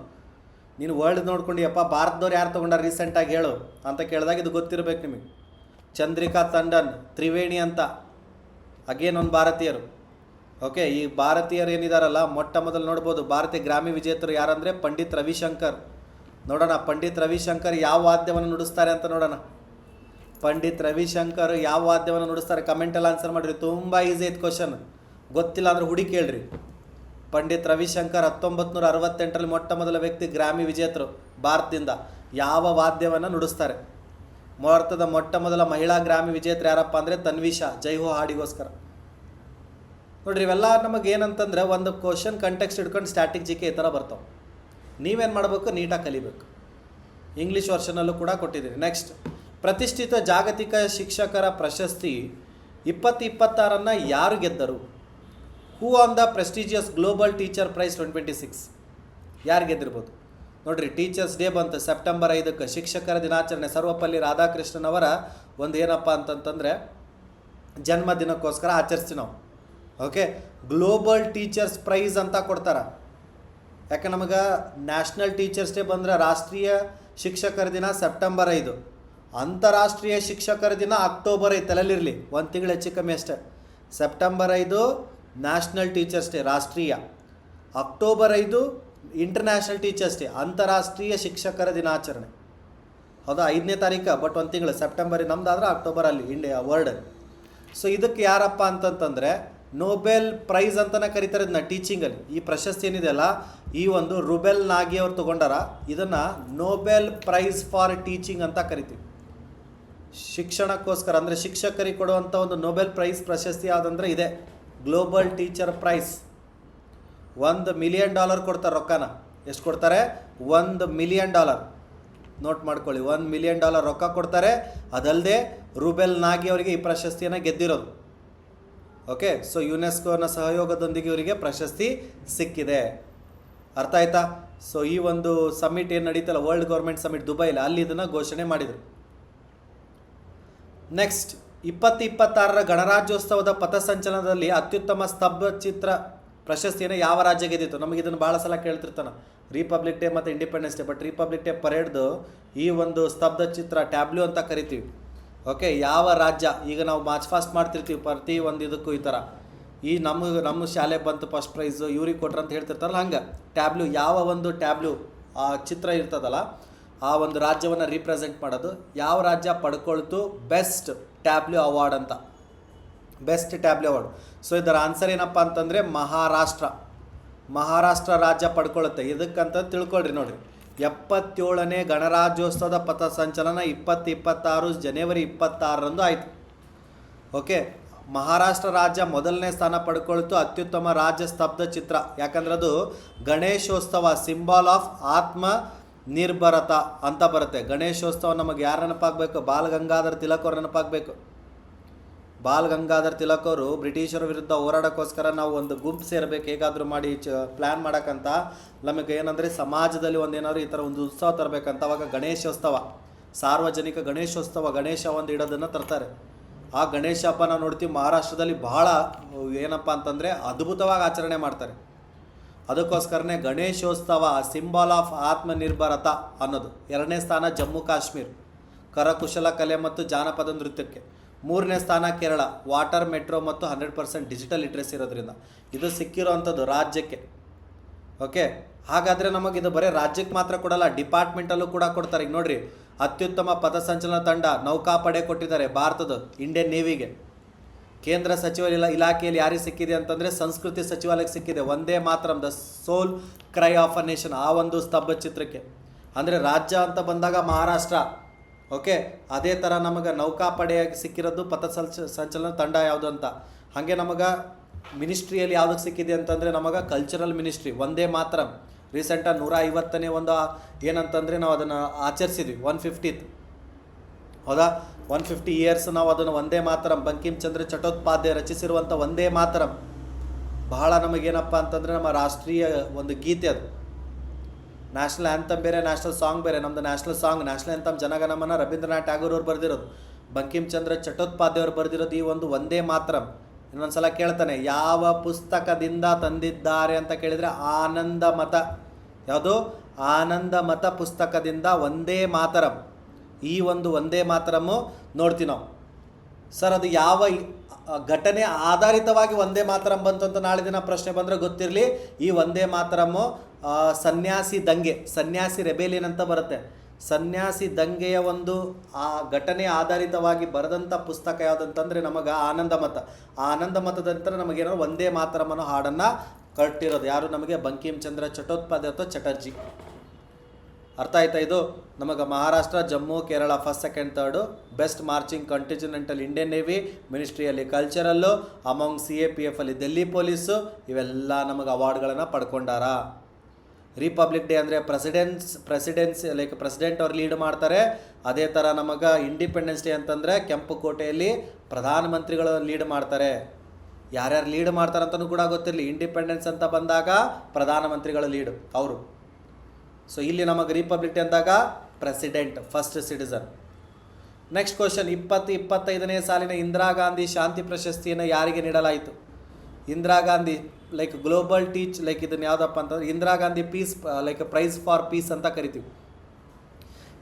ನೀನು ವರ್ಲ್ಡ್ ನೋಡ್ಕೊಂಡಿಯಪ್ಪ, ಭಾರತದವ್ರು ಯಾರು ತೊಗೊಂಡಾರ ರೀಸೆಂಟಾಗಿ ಹೇಳು ಅಂತ ಕೇಳಿದಾಗ ಇದು ಗೊತ್ತಿರಬೇಕು ನಿಮಗೆ. ಚಂದ್ರಿಕಾ ತಂಡನ್, ತ್ರಿವೇಣಿ ಅಂತ ಅಗೇನ್ ಒಂದು ಭಾರತೀಯರು. ಓಕೆ, ಈ ಭಾರತೀಯರು ಏನಿದಾರಲ್ಲ, ಮೊಟ್ಟ ಮೊದಲು ನೋಡ್ಬೋದು ಭಾರತೀಯ ಗ್ರಾಮಿ ವಿಜೇತರು ಯಾರಂದರೆ ಪಂಡಿತ್ ರವಿಶಂಕರ್. ನೋಡೋಣ, ಪಂಡಿತ್ ರವಿಶಂಕರ್ ಯಾವ ವಾದ್ಯವನ್ನು ನುಡಿಸ್ತಾರೆ ಅಂತ ನೋಡೋಣ. ಪಂಡಿತ್ ರವಿಶಂಕರ್ ಯಾವ ವಾದ್ಯವನ್ನು ನುಡಿಸ್ತಾರೆ ಕಮೆಂಟಲ್ಲಿ ಆನ್ಸರ್ ಮಾಡಿರಿ. ತುಂಬ ಈಸಿ ಐತೆ ಕ್ವಶನ್, ಗೊತ್ತಿಲ್ಲ ಅಂದರೆ ಹುಡುಕಿ ಕೇಳ್ರಿ. ಪಂಡಿತ್ ರವಿಶಂಕರ್ 1968ರಲ್ಲಿ ಮೊಟ್ಟ ಮೊದಲ ವ್ಯಕ್ತಿ ಗ್ರಾಮಿ ವಿಜೇತರು ಭಾರತದಿಂದ. ಯಾವ ವಾದ್ಯವನ್ನು ನುಡಿಸ್ತಾರೆ? ಭಾರತದ ಮೊಟ್ಟ ಮೊದಲ ಮಹಿಳಾ ಗ್ರಾಮಿ ವಿಜೇತರು ಯಾರಪ್ಪ ಅಂದರೆ ತನ್ವಿಷಾ, ಜೈ ಹೋ ಹಾಡಿಗೋಸ್ಕರ. ನೋಡಿರಿ, ಇವೆಲ್ಲ ನಮಗೆ ಏನಂತಂದರೆ ಒಂದು ಕ್ವಶನ್ ಕಂಟೆಕ್ಸ್ಟ್ ಹಿಡ್ಕೊಂಡು ಸ್ಟ್ಯಾಟಿಕ್ GK ಈ ಥರ ಬರ್ತಾವೆ. ನೀವೇನು ಮಾಡಬೇಕು? ನೀಟಾಗಿ ಕಲಿಬೇಕು. ಇಂಗ್ಲೀಷ್ ವರ್ಷನಲ್ಲೂ ಕೂಡ ಕೊಟ್ಟಿದ್ದೀನಿ. ನೆಕ್ಸ್ಟ್, ಪ್ರತಿಷ್ಠಿತ ಜಾಗತಿಕ ಶಿಕ್ಷಕರ ಪ್ರಶಸ್ತಿ 2026 ಯಾರು ಗೆದ್ದರು? Who won the prestigious global teacher prize 2026 ಯಾರು ಗೆದ್ದಿರ್ಬೋದು? ನೋಡಿರಿ, ಟೀಚರ್ಸ್ ಡೇ ಬಂತು ಸೆಪ್ಟೆಂಬರ್ 5ಕ್ಕೆ, ಶಿಕ್ಷಕರ ದಿನಾಚರಣೆ. ಸರ್ವಪಲ್ಲಿ ರಾಧಾಕೃಷ್ಣನ್ ಅವರ ಒಂದು ಏನಪ್ಪ ಅಂತಂತಂದರೆ ಜನ್ಮದಿನಕ್ಕೋಸ್ಕರ ಆಚರಿಸ್ತೀವಿ ನಾವು. ಓಕೆ, ಗ್ಲೋಬಲ್ ಟೀಚರ್ಸ್ ಪ್ರೈಸ್ ಅಂತ ಕೊಡ್ತಾರೆ. ಯಾಕೆ ನಮಗೆ ನ್ಯಾಷನಲ್ ಟೀಚರ್ಸ್ ಡೇ ಬಂದರೆ ರಾಷ್ಟ್ರೀಯ ಶಿಕ್ಷಕರ ದಿನ ಸೆಪ್ಟೆಂಬರ್ 5, ಅಂತಾರಾಷ್ಟ್ರೀಯ ಶಿಕ್ಷಕರ ದಿನ ಅಕ್ಟೋಬರ್ 5. ತಲೆಯಲ್ಲಿರಲಿ, ಒಂದು ತಿಂಗಳು ಹೆಚ್ಚು ಕಮ್ಮಿ ಅಷ್ಟೇ. ಸೆಪ್ಟೆಂಬರ್ 5 ನ್ಯಾಷನಲ್ ಟೀಚರ್ಸ್ ಡೇ ರಾಷ್ಟ್ರೀಯ, ಅಕ್ಟೋಬರ್ 5 ಇಂಟರ್ನ್ಯಾಷನಲ್ ಟೀಚರ್ಸ್ ಡೇ ಅಂತಾರಾಷ್ಟ್ರೀಯ ಶಿಕ್ಷಕರ ದಿನಾಚರಣೆ. ಹೌದಾ 5ನೇ ತಾರೀಕು, ಬಟ್ ಒಂದು ತಿಂಗಳು ಸೆಪ್ಟೆಂಬರ್, ನಮ್ದಾದ್ರೆ ಅಕ್ಟೋಬರಲ್ಲಿ ಇಂಡಿಯಾ ವರ್ಲ್ಡ್. ಸೊ ಇದಕ್ಕೆ ಯಾರಪ್ಪ ಅಂತಂತಂದರೆ ನೋಬೆಲ್ ಪ್ರೈಸ್ ಅಂತಲೇ ಕರೀತಾರೆ ಇದನ್ನ ಟೀಚಿಂಗಲ್ಲಿ. ಈ ಪ್ರಶಸ್ತಿ ಏನಿದೆಯಲ್ಲ ಈ ಒಂದು ರುಬೆಲ್ ನಾಗಿ ಅವ್ರು ತೊಗೊಂಡಾರ, ಇದನ್ನು ನೋಬೆಲ್ ಪ್ರೈಸ್ ಫಾರ್ ಟೀಚಿಂಗ್ ಅಂತ ಕರಿತೀವಿ. ಶಿಕ್ಷಣಕ್ಕೋಸ್ಕರ ಅಂದರೆ ಶಿಕ್ಷಕರಿಗೆ ಕೊಡುವಂಥ ಒಂದು ನೊಬೆಲ್ ಪ್ರೈಸ್ ಪ್ರಶಸ್ತಿ ಯಾವುದಂದ್ರೆ ಇದೆ, ಗ್ಲೋಬಲ್ ಟೀಚರ್ ಪ್ರೈಸ್. $1 ಮಿಲಿಯನ್ ಕೊಡ್ತಾರೆ ರೊಕ್ಕನ. ಎಷ್ಟು ಕೊಡ್ತಾರೆ? $1 ಮಿಲಿಯನ್. ನೋಟ್ ಮಾಡ್ಕೊಳ್ಳಿ, $1 ಮಿಲಿಯನ್ ರೊಕ್ಕ ಕೊಡ್ತಾರೆ. ಅದಲ್ಲದೆ ರುಬೆಲ್ ನಾಗಿ ಅವರಿಗೆ ಈ ಪ್ರಶಸ್ತಿಯನ್ನು ಗೆದ್ದಿರೋದು. ಓಕೆ, ಸೊ ಯುನೆಸ್ಕೋನ ಸಹಯೋಗದೊಂದಿಗೆ ಇವರಿಗೆ ಪ್ರಶಸ್ತಿ ಸಿಕ್ಕಿದೆ. ಅರ್ಥ ಆಯ್ತಾ? ಸೊ ಈ ಒಂದು ಸಮ್ಮಿಟ್ ಏನು ನಡೀತಲ್ಲ, ವರ್ಲ್ಡ್ ಗೌರ್ಮೆಂಟ್ ಸಮ್ಮಿಟ್ ದುಬೈಲಿ, ಅಲ್ಲಿ ಇದನ್ನು ಘೋಷಣೆ ಮಾಡಿದರು. ನೆಕ್ಸ್ಟ್ 2026 ಗಣರಾಜ್ಯೋತ್ಸವದ ಪಥಸಂಚಲನದಲ್ಲಿ ಅತ್ಯುತ್ತಮ ಸ್ತಬ್ಧಚಿತ್ರ ಪ್ರಶಸ್ತಿಯನ್ನು ಯಾವ ರಾಜ್ಯ ಗೆದ್ದಿತ್ತು? ನಮಗೆ ಇದನ್ನು ಭಾಳ ಸಲ ಕೇಳ್ತಿರ್ತಾನೆ, ರಿಪಬ್ಲಿಕ್ ಡೇ ಮತ್ತು independence day. But republic day ಪರೇಡ್ದು ಈ ಒಂದು ಸ್ತಬ್ಧಚಿತ್ರ ಟ್ಯಾಬ್ಲ್ಯೂ ಅಂತ ಕರಿತೀವಿ. ಓಕೆ, ಯಾವ ರಾಜ್ಯ? ಈಗ ನಾವು ಮಾರ್ಚ್ ಫಾಸ್ಟ್ ಮಾಡ್ತಿರ್ತೀವಿ ಪ್ರತಿ ಒಂದು ಇದಕ್ಕೂ ಈ ಥರ, ಈ ನಮ್ಮ ಶಾಲೆ ಬಂತು ಫಸ್ಟ್ ಪ್ರೈಸು ಇವ್ರಿಗೆ ಕೊಟ್ರು ಅಂತ ಹೇಳ್ತಿರ್ತಾರಲ್ಲ, ಹಂಗೆ ಟ್ಯಾಬ್ಲ್ಯೂ, ಯಾವ ಒಂದು ಟ್ಯಾಬ್ಲ್ಯೂ ಆ ಚಿತ್ರ ಇರ್ತದಲ್ಲ ಆ ಒಂದು ರಾಜ್ಯವನ್ನು ರೀಪ್ರೆಸೆಂಟ್ ಮಾಡೋದು. ಯಾವ ರಾಜ್ಯ ಪಡ್ಕೊಳ್ತು ಬೆಸ್ಟ್ ಟ್ಯಾಬ್ಲ್ಯೂ ಅವಾರ್ಡ್ ಅಂತ, ಬೆಸ್ಟ್ ಟ್ಯಾಬ್ಲ್ಯೂ ಅವಾರ್ಡ್. ಸೊ ಇದರ ಆನ್ಸರ್ ಏನಪ್ಪ ಅಂತಂದರೆ ಮಹಾರಾಷ್ಟ್ರ ರಾಜ್ಯ ಪಡ್ಕೊಳ್ಳುತ್ತೆ. ಇದಕ್ಕಂತ ತಿಳ್ಕೊಳ್ರಿ. ನೋಡಿರಿ, 77ನೇ ಗಣರಾಜ್ಯೋತ್ಸವದ ಪಥಸಂಚಲನ 2026 ಜನವರಿ 26 ಆಯಿತು. ಓಕೆ, ಮಹಾರಾಷ್ಟ್ರ ರಾಜ್ಯ ಮೊದಲನೇ ಸ್ಥಾನ ಪಡ್ಕೊಳ್ತು ಅತ್ಯುತ್ತಮ ರಾಜ್ಯ ಸ್ತಬ್ಧ ಚಿತ್ರ. ಯಾಕಂದ್ರೆ ಅದು ಗಣೇಶೋತ್ಸವ, ಸಿಂಬಾಲ್ ಆಫ್ ಆತ್ಮ ನಿರ್ಭರತ ಅಂತ ಬರುತ್ತೆ. ಗಣೇಶೋತ್ಸವ ನಮಗೆ ಯಾರು ನೆನಪಾಗಬೇಕು? ಬಾಲ್ ಗಂಗಾಧರ್ ತಿಲಕ್ ಅವ್ರು ನೆನಪಾಗಬೇಕು. ಬಾಲ್ ಗಂಗಾಧರ್ ತಿಲಕ್ ಅವರು ಬ್ರಿಟಿಷರ ವಿರುದ್ಧ ಹೋರಾಡೋಕ್ಕೋಸ್ಕರ ನಾವು ಒಂದು ಗುಂಪು ಸೇರಬೇಕು ಹೇಗಾದರೂ ಮಾಡಿ ಪ್ಲ್ಯಾನ್ ಮಾಡೋಕ್ಕಂತ. ನಮಗೆ ಏನಂದರೆ ಸಮಾಜದಲ್ಲಿ ಒಂದೇನಾದ್ರು ಈ ಥರ ಒಂದು ಉತ್ಸವ ತರಬೇಕಂತ. ಅವಾಗ ಗಣೇಶೋತ್ಸವ, ಸಾರ್ವಜನಿಕ ಗಣೇಶೋತ್ಸವ, ಗಣೇಶ ಒಂದು ಇಡೋದನ್ನು ತರ್ತಾರೆ. ಆ ಗಣೇಶ ಹಬ್ಬ ನಾವು ನೋಡ್ತೀವಿ ಮಹಾರಾಷ್ಟ್ರದಲ್ಲಿ ಭಾಳ ಏನಪ್ಪ ಅಂತಂದರೆ ಅದ್ಭುತವಾಗಿ ಆಚರಣೆ ಮಾಡ್ತಾರೆ. ಅದಕ್ಕೋಸ್ಕರನೇ ಗಣೇಶೋತ್ಸವ ಸಿಂಬಾಲ್ ಆಫ್ ಆತ್ಮನಿರ್ಭರತ ಅನ್ನೋದು. 2ನೇ ಸ್ಥಾನ ಜಮ್ಮು ಕಾಶ್ಮೀರ್, ಕರಕುಶಲ ಕಲೆ ಮತ್ತು ಜಾನಪದ ನೃತ್ಯಕ್ಕೆ. 3ನೇ ಸ್ಥಾನ ಕೇರಳ, ವಾಟರ್ ಮೆಟ್ರೋ ಮತ್ತು 100% ಡಿಜಿಟಲ್ ಲಿಟ್ರಸಿ ಇರೋದ್ರಿಂದ. ಇದು ಸಿಕ್ಕಿರೋವಂಥದ್ದು ರಾಜ್ಯಕ್ಕೆ. ಓಕೆ, ಹಾಗಾದರೆ ನಮಗಿದು ಬರೀ ರಾಜ್ಯಕ್ಕೆ ಮಾತ್ರ ಕೊಡಲ್ಲ, ಡಿಪಾರ್ಟ್ಮೆಂಟಲ್ಲೂ ಕೂಡ ಕೊಡ್ತಾರೆ. ಈಗ ನೋಡಿರಿ, ಅತ್ಯುತ್ತಮ ಪಥಸಂಚಲನ ತಂಡ ನೌಕಾಪಡೆ ಕೊಟ್ಟಿದ್ದಾರೆ ಭಾರತದ, ಇಂಡಿಯನ್ ನೇವಿಗೆ. ಕೇಂದ್ರ ಸಚಿವ ಇಲಾಖೆಯಲ್ಲಿ ಯಾರಿಗೆ ಸಿಕ್ಕಿದೆ ಅಂತಂದರೆ ಸಂಸ್ಕೃತಿ ಸಚಿವಾಲಯಕ್ಕೆ ಸಿಕ್ಕಿದೆ. Vande Mataram, the soul cry of a nation, ಆ ಒಂದು ಸ್ತಬ್ಧ ಚಿತ್ರಕ್ಕೆ. ಅಂದರೆ ರಾಜ್ಯ ಅಂತ ಬಂದಾಗ ಮಹಾರಾಷ್ಟ್ರ. ಓಕೆ, ಅದೇ ಥರ ನಮಗೆ ನೌಕಾಪಡೆಯಾಗಿ ಸಿಕ್ಕಿರೋದು ಸಂಚಲನ ತಂಡ ಯಾವುದು ಅಂತ. ಹಾಗೆ ನಮಗೆ ಮಿನಿಸ್ಟ್ರಿಯಲ್ಲಿ ಯಾವುದಕ್ಕೆ ಸಿಕ್ಕಿದೆ ಅಂತಂದರೆ ನಮಗೆ ಕಲ್ಚರಲ್ ಮಿನಿಸ್ಟ್ರಿ, ಒಂದೇ ಮಾತರಂ. ರೀಸೆಂಟಾಗಿ 150ನೇ ಒಂದು ಏನಂತಂದರೆ ನಾವು ಅದನ್ನು ಆಚರಿಸಿದ್ವಿ, 150th. ಹೌದಾ, 150 ಇಯರ್ಸ್ ನಾವು ಅದನ್ನು ಒಂದೇ ಮಾತರಂ, ಬಂಕಿಮ್ ಚಂದ್ರ ಚಟ್ಟೋಪಾಧ್ಯಾಯ ರಚಿಸಿರುವಂಥ ಒಂದೇ ಮಾತರಂ ಬಹಳ ನಮಗೇನಪ್ಪ ಅಂತಂದರೆ ನಮ್ಮ ರಾಷ್ಟ್ರೀಯ ಒಂದು ಗೀತೆ. ಅದು ನ್ಯಾಷನಲ್ ಆ್ಯಂಥಮ್ ಬೇರೆ, ನ್ಯಾಷನಲ್ ಸಾಂಗ್ ಬೇರೆ. ನಮ್ಮದು national song, national anthem Jana Gana Mana Rabindranath Tagore ಅವ್ರು ಬರೆದಿರೋದು, ಬಂಕಿಮ್ ಚಂದ್ರ ಚಟ್ಟೋಪಾಧ್ಯಾಯ ಅವ್ರು ಬರೆದಿರೋದು ಈ ಒಂದು ಒಂದೇ ಮಾತರಂ. ಇನ್ನೊಂದು ಸಲ ಕೇಳ್ತಾನೆ, ಯಾವ ಪುಸ್ತಕದಿಂದ ತಂದಿದ್ದಾರೆ ಅಂತ ಕೇಳಿದರೆ ಆನಂದ ಮತ. ಯಾವುದು? ಆನಂದ ಮತ ಪುಸ್ತಕದಿಂದ ಒಂದೇ ಮಾತರಂ. ಈ ಒಂದು ಒಂದೇ ಮಾತರಮ್ಮು ನೋಡ್ತೀವಿ ನಾವು. ಸರ್ ಅದು ಯಾವ ಘಟನೆ ಆಧಾರಿತವಾಗಿ ಒಂದೇ ಮಾತರಂ ಬಂತು ಅಂತ ನಾಳೆ ದಿನ ಪ್ರಶ್ನೆ ಬಂದರೆ ಗೊತ್ತಿರಲಿ. ಈ ಒಂದೇ ಮಾತರಮ್ಮು ಸನ್ಯಾಸಿ ದಂಗೆ, ಸನ್ಯಾಸಿ ರೆಬೇಲಿಯನ್ ಅಂತ ಬರುತ್ತೆ. ಸನ್ಯಾಸಿ ದಂಗೆಯ ಒಂದು ಆ ಘಟನೆ ಆಧಾರಿತವಾಗಿ ಬರೆದಂಥ ಪುಸ್ತಕ ಯಾವುದಂತಂದರೆ ನಮಗೆ ಆನಂದ ಮತ. ಆ ಆನಂದ ಮತದ ನಂತರ ನಮಗೇನೋ ಒಂದೇ ಮಾತರಂ ಅನ್ನೋ ಹಾಡನ್ನು ಕಟ್ಟಿರೋದು ಯಾರು? ನಮಗೆ ಬಂಕಿಮ್ ಚಂದ್ರ ಚಟ್ಟೋಪಾಧ್ಯಾಯ ಅಥವಾ ಚಟರ್ಜಿ. ಅರ್ಥ ಆಯ್ತಾ? ಇದು ನಮಗೆ Maharashtra, Jammu, Kerala first, second, third. Best marching contingent Indian navy, ಮಿನಿಸ್ಟ್ರಿಯಲ್ಲಿ ಕಲ್ಚರಲ್ಲು, ಅಮಾಂಗ್ CAPF ಅಲ್ಲಿ ಡೆಲ್ಲಿ ಪೊಲೀಸು, ಇವೆಲ್ಲ ನಮಗೆ ಅವಾರ್ಡ್ಗಳನ್ನು ಪಡ್ಕೊಂಡಾರ. ರಿಪಬ್ಲಿಕ್ ಡೇ ಅಂದರೆ ಪ್ರೆಸಿಡೆನ್ಸಿ ಲೈಕ್ ಪ್ರೆಸಿಡೆಂಟ್ ಅವ್ರು ಲೀಡ್ ಮಾಡ್ತಾರೆ. ಅದೇ ಥರ ನಮಗೆ ಇಂಡಿಪೆಂಡೆನ್ಸ್ ಡೇ ಅಂತಂದರೆ ಕೆಂಪು ಕೋಟೆಯಲ್ಲಿ ಪ್ರಧಾನಮಂತ್ರಿಗಳು ಲೀಡ್ ಮಾಡ್ತಾರೆ. ಯಾರ್ಯಾರು ಲೀಡ್ ಮಾಡ್ತಾರೆ ಅಂತಲೂ ಕೂಡ ಗೊತ್ತಿರಲಿ. ಇಂಡಿಪೆಂಡೆನ್ಸ್ ಅಂತ ಬಂದಾಗ ಪ್ರಧಾನಮಂತ್ರಿಗಳ ಲೀಡ್ ಅವರು. ಸೊ ಇಲ್ಲಿ ನಮಗೆ ರಿಪಬ್ಲಿಕ್ ಡೇ ಅಂದಾಗ president, first citizen. Next question, 2025ನೇ ಸಾಲಿನ ಇಂದಿರಾ ಗಾಂಧಿ ಶಾಂತಿ ಪ್ರಶಸ್ತಿಯನ್ನು ಯಾರಿಗೆ ನೀಡಲಾಯಿತು? Indira Gandhi like global teach, like ಇದನ್ನು ಯಾವುದಪ್ಪ ಅಂತಂದರೆ Indira Gandhi peace like prize for peace ಅಂತ ಕರಿತೀವಿ.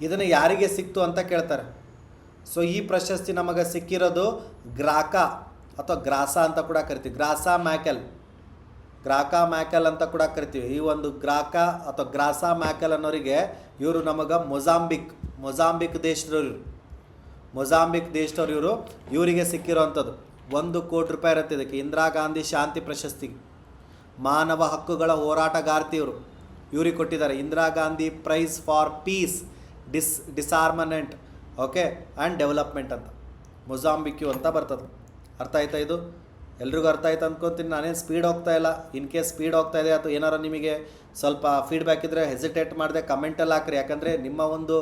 ಇದನ್ನು ಯಾರಿಗೆ ಸಿಕ್ತು ಅಂತ ಕೇಳ್ತಾರೆ. ಸೊ ಈ ಪ್ರಶಸ್ತಿ ನಮಗೆ ಸಿಕ್ಕಿರೋದು ಗ್ರಾಕಾ ಅಥವಾ ಗ್ರಾಸಾ ಅಂತ ಕೂಡ ಕರಿತೀವಿ. ಗ್ರಾಕಾ ಮ್ಯಾಕೆಲ್ ಅಂತ ಕೂಡ ಕರಿತೀವಿ. ಈ ಒಂದು ಗ್ರಾಕಾ ಅಥವಾ ಗ್ರಾಸಾ ಮ್ಯಾಕೆಲ್ ಅನ್ನೋರಿಗೆ ಇವರು ನಮಗೆ ಮೊಜಾಂಬಿಕ್ ಮೊಜಾಂಬಿಕ್ ದೇಶದವ್ರು, ಮೊಜಾಂಬಿಕ್ ದೇಶದವ್ರು ಇವರು, ಇವರಿಗೆ ಸಿಕ್ಕಿರೋವಂಥದ್ದು 1 ಕೋಟಿ ರೂಪಾಯಿ ಇರುತ್ತೆ ಇದಕ್ಕೆ. ಇಂದಿರಾ ಗಾಂಧಿ ಶಾಂತಿ ಪ್ರಶಸ್ತಿಗೆ ಮಾನವ ಹಕ್ಕುಗಳ ಹೋರಾಟಗಾರ್ತಿ ಇವರು, ಇವ್ರಿಗೆ ಕೊಟ್ಟಿದ್ದಾರೆ Indira Gandhi prize for peace, disarmament, okay and development ಅಂತ. ಮೊಜಾಂಬಿಕ್ಯು ಅಂತ ಬರ್ತದೆ. ಅರ್ಥ ಆಯ್ತಾ? ಇದು ಎಲ್ರಿಗೂ ಅರ್ಥ ಆಯ್ತು ಅಂದ್ಕೊತೀನಿ. ನಾನೇನು ಸ್ಪೀಡ್ ಹೋಗ್ತಾ ಇಲ್ಲ. ಇನ್ ಕೇಸ್ ಸ್ಪೀಡ್ ಹೋಗ್ತಾ ಇದೆ ಅಥವಾ ಏನಾರು ನಿಮಗೆ ಸ್ವಲ್ಪ ಫೀಡ್ಬ್ಯಾಕ್ ಇದ್ದರೆ ಹೆಸಿಟೇಟ್ ಮಾಡಿದೆ ಕಮೆಂಟಲ್ಲಿ ಹಾಕ್ರಿ. ಯಾಕಂದರೆ ನಿಮ್ಮ ಒಂದು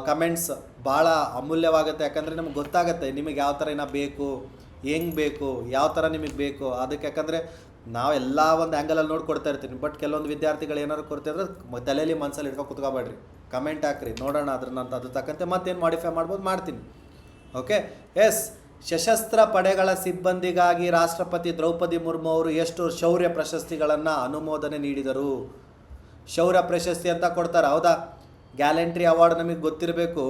ಕಮೆಂಟ್ಸ್ ಭಾಳ ಅಮೂಲ್ಯವಾಗುತ್ತೆ. ಯಾಕಂದರೆ ನಮ್ಗೆ ಗೊತ್ತಾಗುತ್ತೆ ನಿಮಗೆ ಯಾವ ಥರ ಏನೋ ಬೇಕು, ಹೆಂಗೆ ಬೇಕು, ಯಾವ ಥರ ನಿಮಗೆ ಬೇಕು. ಅದಕ್ಕೆ ಯಾಕಂದರೆ ನಾವು ಎಲ್ಲ ಒಂದು ಆ್ಯಂಗಲಲ್ಲಿ ನೋಡಿ ಕೊಡ್ತಾ ಇರ್ತೀನಿ. ಬಟ್ ಕೆಲವೊಂದು ವಿದ್ಯಾರ್ಥಿಗಳು ಏನಾದ್ರು ಕೊಡ್ತಿದ್ರೆ ತಲೆಯಲ್ಲಿ ಮನಸ್ಸಲ್ಲಿ ಇಟ್ಕೊಂಡು ಕುತ್ಕೋಬೇಡ್ರಿ, ಕಮೆಂಟ್ ಹಾಕ್ರಿ, ನೋಡೋಣ ಅದ್ರ ತಕ್ಕಂತೆ ಮತ್ತೇನು ಮಾಡಿಫೈ ಮಾಡ್ಬೋದು ಮಾಡ್ತೀನಿ. Okay yes. ಸಶಸ್ತ್ರ ಪಡೆಗಳ ಸಿಬ್ಬಂದಿಗಾಗಿ ರಾಷ್ಟ್ರಪತಿ ದ್ರೌಪದಿ ಮುರ್ಮು ಅವರು ಎಷ್ಟು ಶೌರ್ಯ ಪ್ರಶಸ್ತಿಗಳನ್ನು ಅನುಮೋದನೆ ನೀಡಿದರು? ಶೌರ್ಯ ಪ್ರಶಸ್ತಿ ಅಂತ ಕೊಡ್ತಾರೆ, ಹೌದಾ? ಗ್ಯಾಲೆಂಟ್ರಿ ಅವಾರ್ಡ್ ನಮಗೆ ಗೊತ್ತಿರಬೇಕು.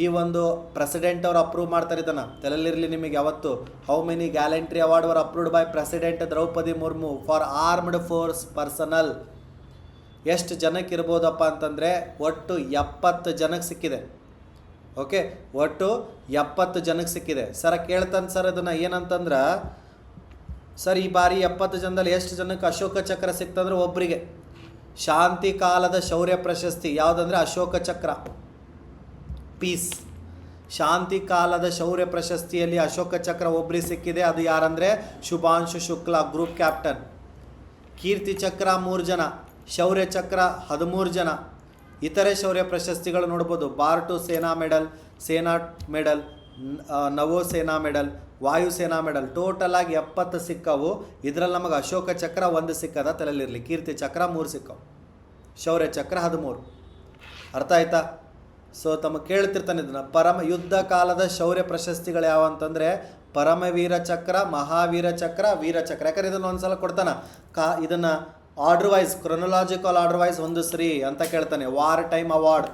ಈ ಒಂದು ಪ್ರೆಸಿಡೆಂಟ್ ಅವರು ಅಪ್ರೂವ್ ಮಾಡ್ತಾರೆ ಇದನ್ನು, ತಲೆಯಲ್ಲಿರಲಿ ನಿಮಗೆ ಯಾವತ್ತು. How many gallantry award var approved by president Draupadi Murmu for armed force personal? ಎಷ್ಟು ಜನಕ್ಕೆ ಇರ್ಬೋದಪ್ಪ ಅಂತಂದರೆ ಒಟ್ಟು 70 ಜನಕ್ಕೆ ಸಿಕ್ಕಿದೆ. ಓಕೆ, ಒಟ್ಟು 70 ಜನಕ್ಕೆ ಸಿಕ್ಕಿದೆ. ಸರ್ ಕೇಳ್ತಾನೆ ಸರ್ ಅದನ್ನು ಏನಂತಂದ್ರೆ, ಸರ್ ಈ ಬಾರಿ 70 ಜನದಲ್ಲಿ ಎಷ್ಟು ಜನಕ್ಕೆ ಅಶೋಕ ಚಕ್ರ ಸಿಕ್ತಂದ್ರೆ ಒಬ್ಬರಿಗೆ. ಶಾಂತಿ ಕಾಲದ ಶೌರ್ಯ ಪ್ರಶಸ್ತಿ ಯಾವುದಂದ್ರೆ ಅಶೋಕ ಚಕ್ರ, ಪೀಸ್. ಶಾಂತಿ ಕಾಲದ ಶೌರ್ಯ ಪ್ರಶಸ್ತಿಯಲ್ಲಿ ಅಶೋಕ ಚಕ್ರ ಒಬ್ಬರಿಗೆ ಸಿಕ್ಕಿದೆ. ಅದು ಯಾರಂದರೆ ಶುಭಾಂಶು ಶುಕ್ಲಾ, ಗ್ರೂಪ್ ಕ್ಯಾಪ್ಟನ್. ಕೀರ್ತಿ ಚಕ್ರ 3 ಜನ, ಶೌರ್ಯ ಚಕ್ರ 13 ಜನ. ಇತರೆ ಶೌರ್ಯ ಪ್ರಶಸ್ತಿಗಳು ನೋಡ್ಬೋದು. ಬಾರ್ ಟು ಸೇನಾ ಮೆಡಲ್, ಸೇನಾ ಮೆಡಲ್, ನವೋಸೇನಾ ಮೆಡಲ್, ವಾಯುಸೇನಾ ಮೆಡಲ್. ಟೋಟಲ್ ಆಗಿ 70 ಸಿಕ್ಕವು. ಇದರಲ್ಲಿ ನಮಗೆ ಅಶೋಕ ಚಕ್ರ 1 ಸಿಕ್ಕದ, ತಲೆಯಲ್ಲಿರಲಿ. ಕೀರ್ತಿ ಚಕ್ರ 3 ಸಿಕ್ಕವು, ಶೌರ್ಯ ಚಕ್ರ 13. ಅರ್ಥ ಆಯ್ತಾ? ಸೊ ತಮಗೆ ಕೇಳ್ತಿರ್ತಾನೆ ಇದನ್ನು. ಪರಮ ಯುದ್ಧ ಕಾಲದ ಶೌರ್ಯ ಪ್ರಶಸ್ತಿಗಳು ಯಾವ ಅಂತಂದರೆ ಪರಮವೀರ ಚಕ್ರ, ಮಹಾವೀರ ಚಕ್ರ, ವೀರಚಕ್ರ. ಯಾಕಂದ್ರೆ ಇದನ್ನು ಒಂದು ಸಲ ಕೊಡ್ತಾನೆ. ಇದನ್ನು order wise, chronological order wise ಹೊಂದಿಸ್ರಿ ಅಂತ ಕೇಳ್ತಾನೆ. ವಾರ್ ಟೈಮ್ ಅವಾರ್ಡ್,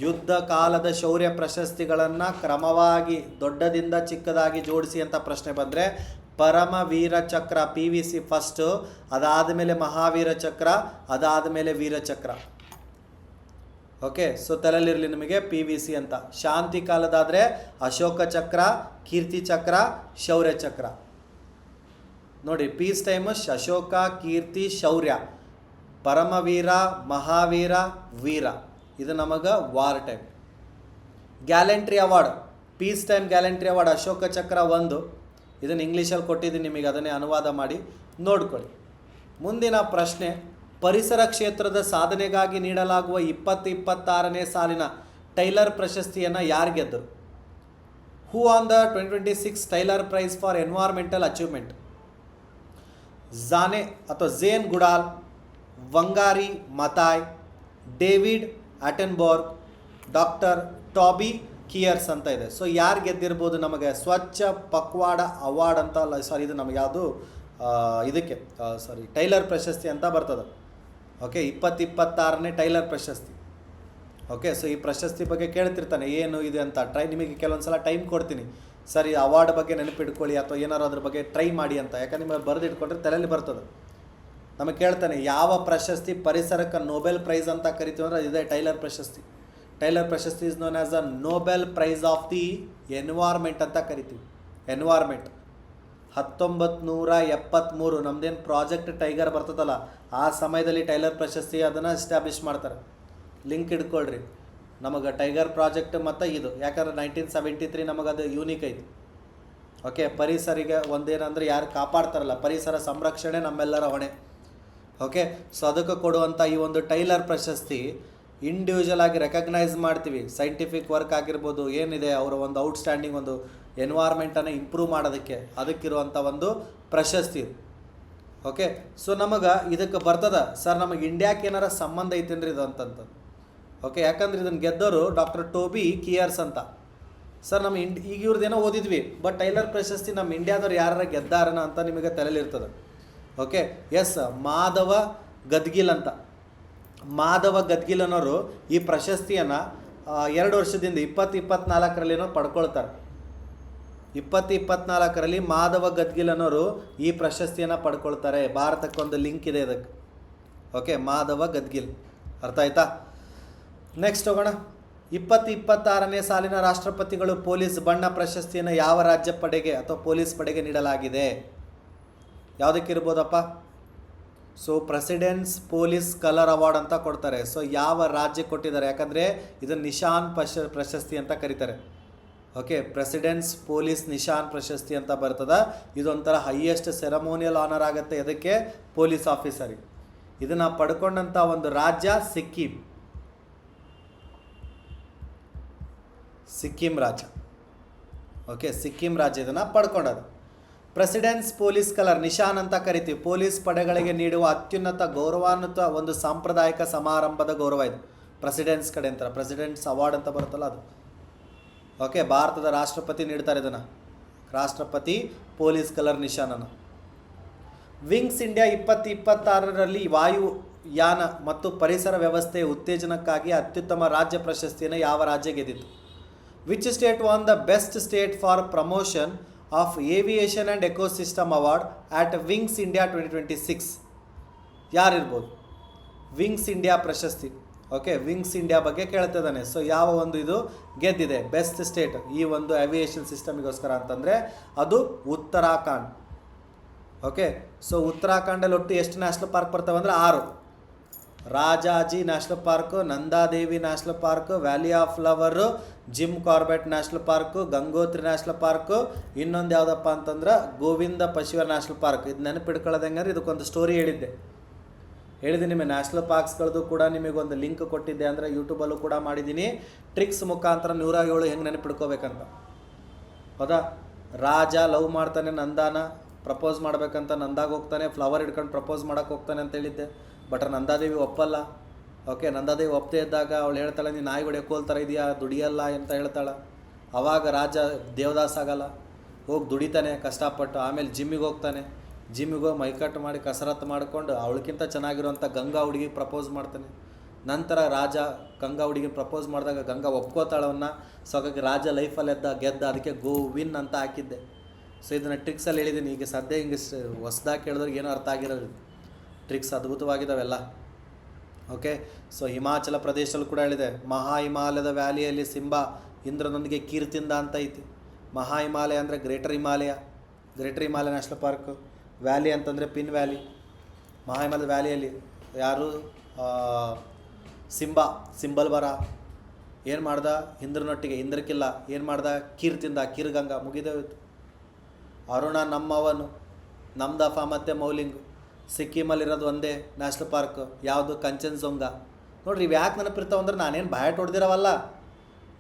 ಯುದ್ಧ ಕಾಲದ ಶೌರ್ಯ ಪ್ರಶಸ್ತಿಗಳನ್ನು ಕ್ರಮವಾಗಿ ದೊಡ್ಡದಿಂದ ಚಿಕ್ಕದಾಗಿ ಜೋಡಿಸಿ ಅಂತ ಪ್ರಶ್ನೆ ಬಂದರೆ ಪರಮವೀರ ಚಕ್ರ PVC ಫಸ್ಟು, ಅದಾದಮೇಲೆ ಮಹಾವೀರ ಚಕ್ರ, ಅದಾದಮೇಲೆ ವೀರಚಕ್ರ. ಓಕೆ, ಸೊ ತಲೆಯಲ್ಲಿರಲಿ ನಿಮಗೆ PVC ಅಂತ. ಶಾಂತಿ ಕಾಲದಾದರೆ ಅಶೋಕ ಚಕ್ರ, ಕೀರ್ತಿ ಚಕ್ರ, ಶೌರ್ಯ ಚಕ್ರ. ನೋಡಿ, ಪೀಸ್ ಟೈಮು ಅಶೋಕ, ಕೀರ್ತಿ, ಶೌರ್ಯ, ಪರಮವೀರ, ಮಹಾವೀರ, ವೀರ. ಇದು ನಮಗೆ war time. Gallantry award, piece time gallantry award Ashoka Chakra 1. ಇದನ್ನು ಇಂಗ್ಲೀಷಲ್ಲಿ ಕೊಟ್ಟಿದ್ದೀನಿ ನಿಮಗೆ, ಅದನ್ನೇ ಅನುವಾದ ಮಾಡಿ ನೋಡ್ಕೊಳ್ಳಿ. ಮುಂದಿನ ಪ್ರಶ್ನೆ, ಪರಿಸರ ಕ್ಷೇತ್ರದ ಸಾಧನೆಗಾಗಿ ನೀಡಲಾಗುವ 2026ನೇ ಸಾಲಿನ ಟೈಲರ್ ಪ್ರಶಸ್ತಿಯನ್ನು ಯಾರು ಗೆದ್ದರು? Who won the 2026 Tyler prize for environmental achievement? Jane Goodall, Wangari Maathai, David Attenborough, doctor Toby Kiers ಅಂತ ಇದೆ. ಸೊ ಯಾರು ಗೆದ್ದಿರ್ಬೋದು? ನಮಗೆ ಸ್ವಚ್ಛ ಪಕ್ವಾಡ ಅವಾರ್ಡ್ ಅಂತ ಅಲ್ಲ, ಸಾರಿ ಇದು ನಮಗೆ ಯಾವುದು ಇದಕ್ಕೆ ಟೈಲರ್ ಪ್ರಶಸ್ತಿ ಅಂತ ಬರ್ತದೆ. ಓಕೆ, 2026ನೇ ಟೈಲರ್ ಪ್ರಶಸ್ತಿ. ಓಕೆ, ಸೊ ಈ ಪ್ರಶಸ್ತಿ ಬಗ್ಗೆ ಕೇಳ್ತಿರ್ತಾನೆ ಏನು ಇದೆ ಅಂತ. ನಿಮಗೆ ಕೆಲವೊಂದು ಸಲ ಟೈಮ್ ಕೊಡ್ತೀನಿ, ಸರ್ ಈ ಅವಾರ್ಡ್ ಬಗ್ಗೆ ನೆನಪಿಟ್ಕೊಳ್ಳಿ ಅಥವಾ ಏನಾರು ಅದ್ರ ಬಗ್ಗೆ ಟ್ರೈ ಮಾಡಿ ಅಂತ. ಯಾಕಂದ್ರೆ ನಿಮಗೆ ಬರೆದು ಇಟ್ಕೊಂಡ್ರೆ ತಲೆಯಲ್ಲಿ ಬರ್ತದೆ. ನಮಗೆ ಕೇಳ್ತಾನೆ ಯಾವ ಪ್ರಶಸ್ತಿ ಪರಿಸರಕ್ಕೆ ನೊಬೆಲ್ ಪ್ರೈಸ್ ಅಂತ ಕರಿತೀವಿ ಅಂದರೆ ಇದೇ ಟೈಲರ್ ಪ್ರಶಸ್ತಿ. ಟೈಲರ್ ಪ್ರಶಸ್ತಿ is known as a Nobel prize of the environment ಅಂತ ಕರಿತೀವಿ. ಎನ್ವೈರ್ಮೆಂಟ್ 1973 ನಮ್ದೇನು ಪ್ರಾಜೆಕ್ಟ್ ಟೈಗರ್ ಬರ್ತದಲ್ಲ, ಆ ಸಮಯದಲ್ಲಿ ಟೈಲರ್ ಪ್ರಶಸ್ತಿ ಅದನ್ನು ಎಸ್ಟಾಬ್ಲಿಷ್ ಮಾಡ್ತಾರೆ. ಲಿಂಕ್ ಇಟ್ಕೊಳ್ರಿ, ನಮಗೆ ಟೈಗರ್ ಪ್ರಾಜೆಕ್ಟ್ ಮತ್ತು ಇದು. ಯಾಕಂದ್ರೆ 1973 ನಮಗದು ಯೂನಿಕ್ ಐತಿ. ಓಕೆ, ಪರಿಸರಿಗೆ ಒಂದೇನಂದ್ರೆ ಯಾರು ಕಾಪಾಡ್ತಾರಲ್ಲ, ಪರಿಸರ ಸಂರಕ್ಷಣೆ ನಮ್ಮೆಲ್ಲರ ಹೊಣೆ. ಓಕೆ, ಸೊ ಅದಕ್ಕೆ ಕೊಡುವಂಥ ಈ ಒಂದು ಟೈಲರ್ ಪ್ರಶಸ್ತಿ ಇಂಡಿವಿಜುವಲ್ ಆಗಿ ರೆಕಗ್ನೈಸ್ ಮಾಡ್ತೀವಿ. ಸೈಂಟಿಫಿಕ್ ವರ್ಕ್ ಆಗಿರ್ಬೋದು, ಏನಿದೆ ಅವರ ಒಂದು ಔಟ್ಸ್ಟ್ಯಾಂಡಿಂಗ್ ಒಂದು ಎನ್ವೈರ್ಮೆಂಟನ್ನು ಇಂಪ್ರೂವ್ ಮಾಡೋದಕ್ಕೆ ಅದಕ್ಕಿರುವಂಥ ಒಂದು ಪ್ರಶಸ್ತಿ. ಓಕೆ, ಸೊ ನಮಗೆ ಇದಕ್ಕೆ ಬರ್ತದೆ ಸರ್, ನಮಗೆ ಇಂಡಿಯಾಕ್ಕೆ ಏನಾರ ಸಂಬಂಧ ಐತೇನ್ರಿ ಇದು ಅಂತಂತ. ಓಕೆ, ಯಾಕಂದ್ರೆ ಇದನ್ನು ಗೆದ್ದವರು ಡಾಕ್ಟರ್ ಟೋಬಿ ಕಿಯರ್ಸ್ ಅಂತ. ಸರ್ ನಮ್ಮ ಈಗ ಇವ್ರದ್ದೇನೋ ಓದಿದ್ವಿ, ಬಟ್ ಟೈಲರ್ ಪ್ರಶಸ್ತಿ ನಮ್ಮ ಇಂಡಿಯಾದವ್ರು ಯಾರು ಗೆದ್ದಾರನ ಅಂತ ನಿಮಗೆ ತಲೆಯಲ್ಲಿರ್ತದೆ. ಓಕೆ, ಎಸ್, ಮಾಧವ ಗದ್ಗಿಲ್ ಅಂತ. ಮಾಧವ ಗದ್ಗಿಲ್ ಅನ್ನೋರು ಈ ಪ್ರಶಸ್ತಿಯನ್ನು 2 ವರ್ಷದಿಂದ 2024ರಲ್ಲಿ ಪಡ್ಕೊಳ್ತಾರೆ. 2024ರಲ್ಲಿ ಮಾಧವ ಗದ್ಗಿಲ್ ಅನ್ನೋರು ಈ ಪ್ರಶಸ್ತಿಯನ್ನು ಪಡ್ಕೊಳ್ತಾರೆ. ಭಾರತಕ್ಕೊಂದು ಲಿಂಕ್ ಇದೆ ಇದಕ್ಕೆ. ಓಕೆ, ಮಾಧವ ಗದ್ಗಿಲ್. ಅರ್ಥ ಆಯ್ತಾ? ನೆಕ್ಸ್ಟ್ ಹೋಗೋಣ. 2026ನೇ ಸಾಲಿನ ರಾಷ್ಟ್ರಪತಿಗಳು ಪೊಲೀಸ್ ಬಣ್ಣ ಪ್ರಶಸ್ತಿಯನ್ನು ಯಾವ ರಾಜ್ಯ ಪಡೆಗೆ ಅಥವಾ ಪೊಲೀಸ್ ಪಡೆಗೆ ನೀಡಲಾಗಿದೆ? ಯಾವುದಕ್ಕಿರ್ಬೋದಪ್ಪ? So presidents police colour award ಅಂತ ಕೊಡ್ತಾರೆ. ಸೊ ಯಾವ ರಾಜ್ಯ ಕೊಟ್ಟಿದ್ದಾರೆ? ಯಾಕಂದರೆ ಇದನ್ನು ನಿಶಾನ್ ಪ್ರಶಸ್ತಿ ಅಂತ ಕರೀತಾರೆ. ಓಕೆ, ಪ್ರೆಸಿಡೆಂಟ್ಸ್ ಪೊಲೀಸ್ ನಿಶಾನ್ ಪ್ರಶಸ್ತಿ ಅಂತ ಬರ್ತದೆ. ಇದೊಂಥರ ಹೈಯೆಸ್ಟ್ ಸೆರೆಮೋನಿಯಲ್ ಆನರ್ ಆಗುತ್ತೆ ಇದಕ್ಕೆ, ಪೊಲೀಸ್ ಆಫೀಸರಿಗೆ. ಇದನ್ನು ಪಡ್ಕೊಂಡಂಥ ಒಂದು ರಾಜ್ಯ ಸಿಕ್ಕಿಂ ರಾಜ್ಯ. ಓಕೆ, ಸಿಕ್ಕಿಂ ರಾಜ್ಯ ಇದನ್ನು ಪಡ್ಕೊಂಡದು. ಪ್ರೆಸಿಡೆಂಟ್ಸ್ ಪೊಲೀಸ್ ಕಲರ್ ನಿಶಾನ್ ಅಂತ ಕರಿತೀವಿ. ಪೊಲೀಸ್ ಪಡೆಗಳಿಗೆ ನೀಡುವ ಅತ್ಯುನ್ನತ ಗೌರವಾನ್ವಿತ ಒಂದು ಸಾಂಪ್ರದಾಯಿಕ ಸಮಾರಂಭದ ಗೌರವ ಇದು. ಪ್ರೆಸಿಡೆಂಟ್ಸ್ ಕಡೆ ಅಂತಾರೆ, ಪ್ರೆಸಿಡೆಂಟ್ಸ್ ಅವಾರ್ಡ್ ಅಂತ ಬರುತ್ತಲ್ಲ ಅದು. ಓಕೆ, ಭಾರತದ ರಾಷ್ಟ್ರಪತಿ ನೀಡ್ತಾರೆ ಇದನ್ನು, ರಾಷ್ಟ್ರಪತಿ ಪೊಲೀಸ್ ಕಲರ್ ನಿಶಾನನ್ನು. ವಿಂಗ್ಸ್ ಇಂಡಿಯಾ 2026ರಲ್ಲಿ ವಾಯುಯಾನ ಮತ್ತು ಪರಿಸರ ವ್ಯವಸ್ಥೆಯ ಉತ್ತೇಜನಕ್ಕಾಗಿ ಅತ್ಯುತ್ತಮ ರಾಜ್ಯ ಪ್ರಶಸ್ತಿಯನ್ನು ಯಾವ ರಾಜ್ಯ ಗೆದ್ದಿತು? Which state won the best state for promotion of aviation and ecosystem award at wings India 2026? ಯಾರಿರ್ಬೋದು? ವಿಂಗ್ಸ್ ಇಂಡಿಯಾ ಪ್ರಶಸ್ತಿ. ಓಕೆ, ವಿಂಗ್ಸ್ ಇಂಡಿಯಾ ಬಗ್ಗೆ ಕೇಳ್ತಿದ್ದಾನೆ. ಸೊ ಯಾವ ಒಂದು ಇದು ಗೆದ್ದಿದೆ ಬೆಸ್ಟ್ ಸ್ಟೇಟ್ ಈ ಒಂದು ಏವಿಯೇಷನ್ ಸಿಸ್ಟಮಿಗೋಸ್ಕರ ಅಂತಂದರೆ ಅದು ಉತ್ತರಾಖಂಡ್. ಓಕೆ, ಸೊ ಉತ್ತರಾಖಂಡಲ್ಲಿ ಒಟ್ಟು ಎಷ್ಟು ನ್ಯಾಷನಲ್ ಪಾರ್ಕ್ ಬರ್ತವೆ ಅಂದರೆ 6. Rajaji national park, Nanda Devi national park, valley of flower, Jim Corbett national park, Gangotri national park, ಇನ್ನೊಂದು ಯಾವುದಪ್ಪ ಅಂತಂದ್ರೆ ಗೋವಿಂದ ಪಶುವರ್ ನ್ಯಾಷನಲ್ ಪಾರ್ಕ್. ಇದು ನೆನಪಿಡ್ಕೊಳ್ಳೋದು ಹೆಂಗಂದ್ರೆ ಇದಕ್ಕೊಂದು ಸ್ಟೋರಿ ಹೇಳಿದ್ದೆ ನಿಮಗೆ. ನ್ಯಾಷನಲ್ ಪಾರ್ಕ್ಸ್ಗಳದ್ದು ಕೂಡ ನಿಮಗೊಂದು ಲಿಂಕ್ ಕೊಟ್ಟಿದ್ದೆ, ಅಂದರೆ ಯೂಟ್ಯೂಬಲ್ಲೂ ಕೂಡ ಮಾಡಿದ್ದೀನಿ. ಟ್ರಿಕ್ಸ್ ಮುಖಾಂತರ 107 ಹೆಂಗೆ ನೆನಪಿಡ್ಕೋಬೇಕಂತ. ಹೌದಾ? ರಾಜ ಲವ್ ಮಾಡ್ತಾನೆ ನಂದಾನ, ಪ್ರಪೋಸ್ ಮಾಡ್ಬೇಕಂತ ನಂದಾಗ ಹೋಗ್ತಾನೆ, ಫ್ಲವರ್ ಹಿಡ್ಕೊಂಡು ಪ್ರಪೋಸ್ ಮಾಡೋಕ್ಕೆ ಹೋಗ್ತಾನೆ ಅಂತ ಹೇಳಿದ್ದೆ. ಬಟ್ ನಂದಾದೇವಿ ಒಪ್ಪಲ್ಲ. ಓಕೆ, ನಂದಾದೇವಿ ಒಪ್ಪದೇ ಇದ್ದಾಗ ಅವಳು ಹೇಳ್ತಾಳೆ, ನೀನು ನಾಯಿ ಹೊಡೆಯೋಕೆ ಹೋಲ್ತಾರ ಇದೆಯಾ, ದುಡಿಯಲ್ಲ ಅಂತ ಹೇಳ್ತಾಳೆ. ಆವಾಗ ರಾಜ ದೇವದಾಸ್ ಆಗಲ್ಲ, ಹೋಗಿ ದುಡಿತಾನೆ ಕಷ್ಟಪಟ್ಟು. ಆಮೇಲೆ ಜಿಮ್ಮಿಗೆ ಹೋಗ್ತಾನೆ, ಜಿಮ್ಮಿಗೆ ಹೋಗಿ ಮೈಕಟ್ಟು ಮಾಡಿ ಕಸರತ್ತು ಮಾಡಿಕೊಂಡು ಅವಳಕ್ಕಿಂತ ಚೆನ್ನಾಗಿರುವಂಥ ಗಂಗಾ ಹುಡುಗಿಗೆ ಪ್ರಪೋಸ್ ಮಾಡ್ತಾನೆ. ನಂತರ ರಾಜ ಗಂಗಾ ಹುಡುಗಿಗೆ ಪ್ರಪೋಸ್ ಮಾಡಿದಾಗ ಗಂಗಾ ಒಪ್ಕೋತಾಳವನ್ನ. ಸೊ ಹಾಗಾಗಿ ರಾಜ ಲೈಫಲ್ಲಿ ಗೆದ್ದ, ಅದಕ್ಕೆ ಗೋವಿನ್ ಅಂತ ಹಾಕಿದ್ದೆ. ಸೊ ಇದನ್ನು ಟ್ರಿಕ್ಸಲ್ಲಿ ಹೇಳಿದ್ದೀನಿ. ಈಗ ಸದ್ಯ ಹಿಂಗೆ ಹೊಸ್ದಾಗಿ ಕೇಳಿದ್ರಿಗೆ ಏನೂ ಅರ್ಥ ಆಗಿರೋದು. ಟ್ರಿಕ್ಸ್ ಅದ್ಭುತವಾಗಿದ್ದಾವೆಲ್ಲ. ಓಕೆ, ಸೊ ಹಿಮಾಚಲ ಪ್ರದೇಶದಲ್ಲೂ ಕೂಡ ಹೇಳಿದೆ. ಹಿಮಾಲಯದ ವ್ಯಾಲಿಯಲ್ಲಿ ಸಿಂಬಾ ಇಂದ್ರನೊಂದಿಗೆ ಕೀರ್ತಿಂದ ಅಂತ ಐತಿ. ಹಿಮಾಲಯ ಅಂದರೆ greater Himalaya national park. Valley ಅಂತಂದರೆ ಪಿನ್ ವ್ಯಾಲಿ. ಹಿಮಾಲಯದ ವ್ಯಾಲಿಯಲ್ಲಿ ಯಾರು ಸಿಂಬಲ್ ಬರ ಏನು ಮಾಡ್ದ ಇಂದ್ರನೊಟ್ಟಿಗೆ, ಇಂದ್ರಕ್ಕಿಲ್ಲ ಏನು ಮಾಡ್ದ ಕೀರ್ತಿಂದ, ಕೀರ್ಗಂಗಾ ಮುಗಿದೋಯ್ತು. ಅರುಣ ನಮ್ಮವನು, ನಮ್ದಫಾ ಮತ್ತು ಮೌಲಿಂಗು. ಸಿಕ್ಕಿಮಲ್ಲಿರೋದು ಒಂದೇ ನ್ಯಾಷನಲ್ ಪಾರ್ಕ್, ಯಾವುದು? ಕಂಚನಜುಂಗಾ. ನೋಡಿರಿ, ಇವು ಯಾಕೆ ನೆನಪಿರ್ತಾವೆ ಅಂದ್ರೆ ನಾನೇನು ಬಾಯಟ್ ಹೊಡೆದಿರವಲ್ಲ.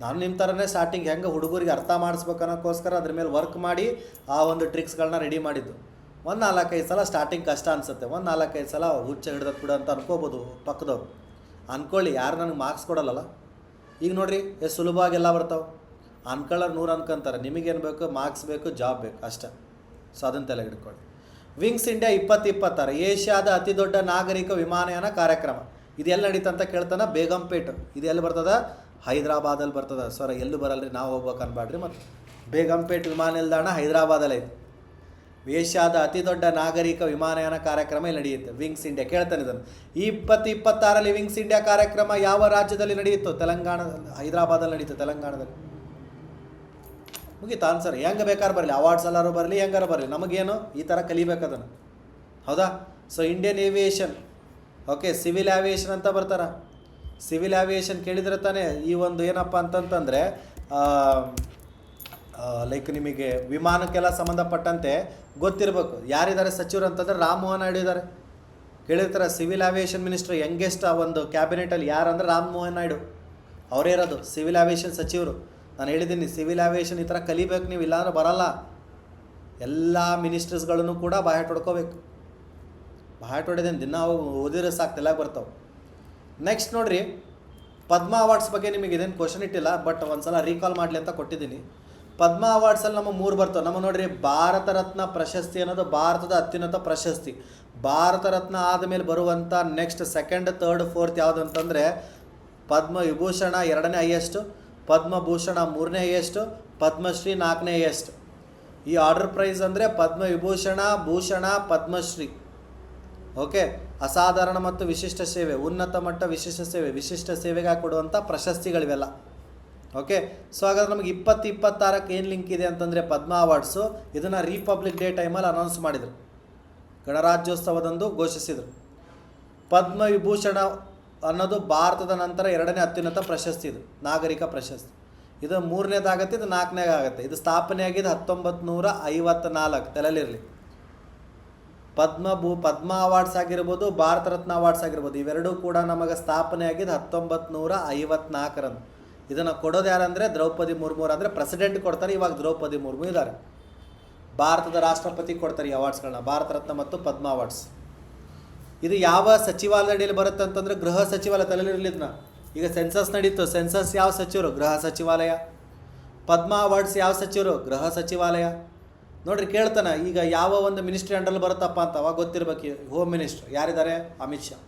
ನಾನು ನಿಮ್ಮ ಥರನೇ ಸ್ಟಾರ್ಟಿಂಗ್ ಹೆಂಗೆ ಹುಡುಗರಿಗೆ ಅರ್ಥ ಮಾಡಿಸ್ಬೇಕು ಅನ್ನೋಕ್ಕೋಸ್ಕರ ಅದ್ರ ಮೇಲೆ ವರ್ಕ್ ಮಾಡಿ ಆ ಒಂದು ಟ್ರಿಕ್ಸ್ಗಳನ್ನ ರೆಡಿ ಮಾಡಿದ್ದು. 4-5 ಸಲ ಸ್ಟಾರ್ಟಿಂಗ್ ಕಷ್ಟ ಅನಿಸುತ್ತೆ, 4-5 ಸಲ ಹುಚ್ಚ ಹಿಡ್ದದ್ದು ಬಿಡು ಅಂತ ಅನ್ಕೋಬೋದು ಪಕ್ಕದವ್ರು. ಅಂದ್ಕೊಳ್ಳಿ, ಯಾರು ನನಗೆ ಮಾರ್ಕ್ಸ್ ಕೊಡಲ್ಲಲ್ಲ. ಈಗ ನೋಡಿರಿ ಎಷ್ಟು ಸುಲಭವಾಗೆಲ್ಲ ಬರ್ತಾವೆ. ಅನ್ಕೊಳ್ಳೋರು 100 ಅನ್ಕೊಂತಾರೆ. ನಿಮಗೇನು ಬೇಕು? ಮಾರ್ಕ್ಸ್ ಬೇಕು, ಜಾಬ್ ಬೇಕು ಅಷ್ಟೇ. ಸೊ ಅದನ್ನು ತಲೆ ಹಿಡ್ಕೊಳ್ಳಿ. ವಿಂಗ್ಸ್ ಇಂಡಿಯಾ 2026 ಏಷ್ಯಾದ ಅತಿ ದೊಡ್ಡ ನಾಗರಿಕ ವಿಮಾನಯಾನ ಕಾರ್ಯಕ್ರಮ ಇದು ಎಲ್ಲಿ ನಡೀತ ಅಂತ ಕೇಳ್ತಾನೆ. ಬೇಗಂಪೇಟ್. ಇದು ಎಲ್ಲಿ ಬರ್ತದ? ಹೈದರಾಬಾದಲ್ಲಿ ಬರ್ತದೆ. ಸರ್ ಎಲ್ಲೂ ಬರಲ್ರಿ, ನಾವು ಹೋಗ್ಬೇಕು ಅನ್ಬೇಡ್ರಿ. ಮತ್ತು ಬೇಗಂಪೇಟ್ ವಿಮಾನ ನಿಲ್ದಾಣ ಹೈದರಾಬಾದಲ್ಲಿ ಐತೆ. ಏಷ್ಯಾದ ಅತಿ ದೊಡ್ಡ ನಾಗರಿಕ ವಿಮಾನಯಾನ ಕಾರ್ಯಕ್ರಮ ಇಲ್ಲಿ ನಡೆಯುತ್ತೆ. ವಿಂಗ್ಸ್ ಇಂಡಿಯಾ ಕೇಳ್ತಾನೆ ಇದನ್ನು. ಈ 2026ರಲ್ಲಿ ವಿಂಗ್ಸ್ ಇಂಡಿಯಾ ಕಾರ್ಯಕ್ರಮ ಯಾವ ರಾಜ್ಯದಲ್ಲಿ ನಡೆಯಿತು? ತೆಲಂಗಾಣದಲ್ಲಿ, ಹೈದರಾಬಾದಲ್ಲಿ ನಡೀತು, ತೆಲಂಗಾಣದಲ್ಲಿ. ಮುಗೀತು ಆನ್ಸರ್. ಹೆಂಗೆ ಬೇಕಾದ್ರೆ ಬರಲಿ, ಅವಾರ್ಡ್ಸ್ ಎಲ್ಲರೂ ಬರಲಿ, ಹೆಂಗಾರ ಬರಲಿ, ನಮಗೇನು ಈ ಥರ ಕಲಿಬೇಕದನ್ನು. ಹೌದಾ? So Indian aviation. Okay, civil aviation ಅಂತ ಬರ್ತಾರ. ಸಿವಿಲ್ ಏವಿಯೇಷನ್ ಕೇಳಿದರೆ ತಾನೇ ಈ ಒಂದು ಏನಪ್ಪ ಅಂತಂತಂದರೆ ಲೈಕ್ ನಿಮಗೆ ವಿಮಾನಕ್ಕೆಲ್ಲ ಸಂಬಂಧಪಟ್ಟಂತೆ ಗೊತ್ತಿರಬೇಕು. ಯಾರಿದ್ದಾರೆ ಸಚಿವರು ಅಂತಂದರೆ ರಾಮಮೋಹನ್ ನಾಯ್ಡು ಇದ್ದಾರೆ. ಕೇಳಿರ್ತಾರೆ ಸಿವಿಲ್ ಏವಿಯೇಷನ್ ಮಿನಿಸ್ಟರ್ ಯಂಗೆಸ್ಟ್ ಆ ಒಂದು ಕ್ಯಾಬಿನೆಟಲ್ಲಿ ಯಾರಂದ್ರೆ ರಾಮಮೋಹನ್ ನಾಯ್ಡು ಅವರೇ ಇರೋದು ಸಿವಿಲ್ ಏವಿಯೇಷನ್ ಸಚಿವರು. ನಾನು ಹೇಳಿದ್ದೀನಿ ಸಿವಿಲ್ ಏವಿಯೇಷನ್ ಈ ಥರ ಕಲಿಬೇಕು ನೀವು, ಇಲ್ಲಾಂದ್ರೆ ಬರಲ್ಲ. ಎಲ್ಲ ಮಿನಿಸ್ಟರ್ಸ್ಗಳನ್ನು ಕೂಡ ಬಾಯಟ್ ಹೊಡ್ಕೋಬೇಕು. ಬಾಯಟ್ ಹೊಡೆದೇನು ದಿನ ಅವು ಓದಿದ್ರೆ ಸಾಕು, ತಲೆಗೆ ಬರ್ತಾವೆ. ನೆಕ್ಸ್ಟ್ ನೋಡಿರಿ, ಪದ್ಮ ಅವಾರ್ಡ್ಸ್ ಬಗ್ಗೆ ನಿಮಗೆ ಇದೇನು ಕ್ವಶನ್ ಇಟ್ಟಿಲ್ಲ, ಬಟ್ ಒಂದು ಸಲ ರೀಕಾಲ್ ಮಾಡಲಿ ಅಂತ ಕೊಟ್ಟಿದ್ದೀನಿ. ಪದ್ಮ ಅವಾರ್ಡ್ಸಲ್ಲಿ ನಮ್ಮ 3 ಬರ್ತವೆ. ನಮ್ಮ ನೋಡಿರಿ, ಭಾರತ ರತ್ನ ಪ್ರಶಸ್ತಿ ಅನ್ನೋದು ಭಾರತದ ಅತ್ಯುನ್ನತ ಪ್ರಶಸ್ತಿ. ಭಾರತ ರತ್ನ ಆದಮೇಲೆ ಬರುವಂಥ ನೆಕ್ಸ್ಟ್ 2nd, 3rd, 4th ಯಾವುದು ಅಂತಂದರೆ ಪದ್ಮವಿಭೂಷಣ 2ನೇ ಹೈಯೆಸ್ಟು, ಪದ್ಮಭೂಷಣ 3ನೇ ಹೈಯೆಸ್ಟು, ಪದ್ಮಶ್ರೀ 4ನೇ ಹೈಯೆಸ್ಟ್. ಈ ಆರ್ಡರ್ ಪ್ರೈಸ್ ಅಂದರೆ ಪದ್ಮವಿಭೂಷಣ, ಭೂಷಣ, ಪದ್ಮಶ್ರೀ. ಓಕೆ, ಅಸಾಧಾರಣ ಮತ್ತು ವಿಶಿಷ್ಟ ಸೇವೆ, ಉನ್ನತ ಮಟ್ಟ ವಿಶಿಷ್ಟ ಸೇವೆ, ವಿಶಿಷ್ಟ ಸೇವೆಗಾಗಿ ಕೊಡುವಂಥ ಪ್ರಶಸ್ತಿಗಳಿವೆಲ್ಲ. ಓಕೆ. ಸೊ ಹಾಗಾದ್ರೆ ನಮಗೆ 2026ಕ್ಕೆ ಏನು ಲಿಂಕ್ ಇದೆ ಅಂತಂದರೆ ಪದ್ಮ ಅವಾರ್ಡ್ಸು ಇದನ್ನು ರಿಪಬ್ಲಿಕ್ ಡೇ ಟೈಮಲ್ಲಿ ಅನೌನ್ಸ್ ಮಾಡಿದರು, ಗಣರಾಜ್ಯೋತ್ಸವದಂದು ಘೋಷಿಸಿದರು. ಪದ್ಮವಿಭೂಷಣ ಅನ್ನೋದು ಭಾರತದ ನಂತರ 2ನೇ ಅತ್ಯುನ್ನತ ಪ್ರಶಸ್ತಿ, ಇದು ನಾಗರಿಕ ಪ್ರಶಸ್ತಿ. ಇದು 3ನೇದಾಗತ್ತೆ, ಇದು 4ನೇದಾಗತ್ತೆ. ಇದು ಸ್ಥಾಪನೆ ಆಗಿದೆ 1954, ತಲೆಯಲ್ಲಿರಲಿ. ಪದ್ಮ ಅವಾರ್ಡ್ಸ್ ಆಗಿರ್ಬೋದು, ಭಾರತ ರತ್ನ ಅವಾರ್ಡ್ಸ್ ಆಗಿರ್ಬೋದು, ಇವೆರಡೂ ಕೂಡ ನಮಗೆ ಸ್ಥಾಪನೆ ಆಗಿದ್ದು 1954ರಂದು. ಇದನ್ನು ಕೊಡೋದು ಯಾರಂದರೆ ದ್ರೌಪದಿ ಮುರ್ಮು, ಅಂದರೆ ಪ್ರೆಸಿಡೆಂಟ್ ಕೊಡ್ತಾರೆ. ಇವಾಗ ದ್ರೌಪದಿ ಮುರ್ಮು ಇದ್ದಾರೆ. ಭಾರತದ ರಾಷ್ಟ್ರಪತಿ ಕೊಡ್ತಾರೆ ಈ ಅವಾರ್ಡ್ಸ್ಗಳನ್ನ, ಭಾರತ ರತ್ನ ಮತ್ತು ಪದ್ಮ ಅವಾರ್ಡ್ಸ್. ಇದು ಯಾವ ಸಚಿವಾಲಯದ ಅಡಿಯಲ್ಲಿ ಬರುತ್ತೆ ಅಂತಂದರೆ ಗೃಹ ಸಚಿವಾಲಯ, ತಲೆಯಲ್ಲಿರಲಿ ಇದನ್ನ. ಈಗ ಸೆನ್ಸಸ್ ನಡೀತು, ಸೆನ್ಸಸ್ ಯಾವ ಸಚಿವರು? ಗೃಹ ಸಚಿವಾಲಯ. ಪದ್ಮ ಅವಾರ್ಡ್ಸ್ ಯಾವ ಸಚಿವರು? ಗೃಹ ಸಚಿವಾಲಯ. ನೋಡ್ರಿ ಕೇಳ್ತಾನೆ, ಈಗ ಯಾವ ಒಂದು ಮಿನಿಸ್ಟ್ರಿ ಅಂಡರಲ್ಲಿ ಬರುತ್ತಪ್ಪ ಅಂತ ಅವಾಗ ಗೊತ್ತಿರಬೇಕು. ಹೋಮ್ ಮಿನಿಸ್ಟ್ರ್ ಯಾರಿದ್ದಾರೆ? ಅಮಿತ್ ಶಾ.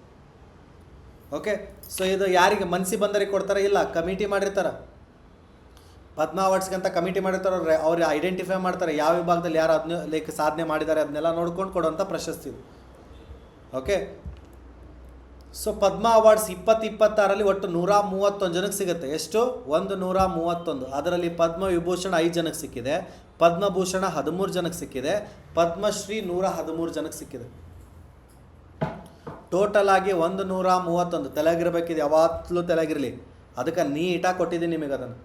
ಓಕೆ. ಸೊ ಇದು ಯಾರಿಗೆ ಮನಸ್ಸಿ ಬಂದರಿಗೆ ಕೊಡ್ತಾರೆ? ಇಲ್ಲ, ಕಮಿಟಿ ಮಾಡಿರ್ತಾರೆ. ಪದ್ಮ ಅವಾರ್ಡ್ಸ್ಗೆ ಅಂತ ಕಮಿಟಿ ಮಾಡಿರ್ತಾರೆ. ಅವ್ರು ಐಡೆಂಟಿಫೈ ಮಾಡ್ತಾರೆ ಯಾವ ವಿಭಾಗದಲ್ಲಿ ಯಾರು ಅದನ್ನ ಸಾಧನೆ ಮಾಡಿದ್ದಾರೆ, ಅದನ್ನೆಲ್ಲ ನೋಡ್ಕೊಂಡು ಕೊಡುವಂಥ ಪ್ರಶಸ್ತಿ ಇದು. ಓಕೆ. ಸೊ ಪದ್ಮ ಅವಾರ್ಡ್ಸ್ 2026ರಲ್ಲಿ ಒಟ್ಟು 131 ಜನಕ್ಕೆ ಸಿಗುತ್ತೆ. ಎಷ್ಟು? 131. ಅದರಲ್ಲಿ ಪದ್ಮವಿಭೂಷಣ 5 ಜನಕ್ಕೆ ಸಿಕ್ಕಿದೆ, ಪದ್ಮಭೂಷಣ 13 ಜನಕ್ಕೆ ಸಿಕ್ಕಿದೆ, ಪದ್ಮಶ್ರೀ 113 ಜನಕ್ಕೆ ಸಿಕ್ಕಿದೆ. ಟೋಟಲ್ ಆಗಿ 131. ತಲೆಗಿರ್ಬೇಕಿದೆ, ಯಾವತ್ತಲೂ ತಲೆಗಿರಲಿ. ಅದಕ್ಕೆ ನೀಟಾಗಿ ಕೊಟ್ಟಿದ್ದೀನಿ ನಿಮಗೆ. ಅದನ್ನು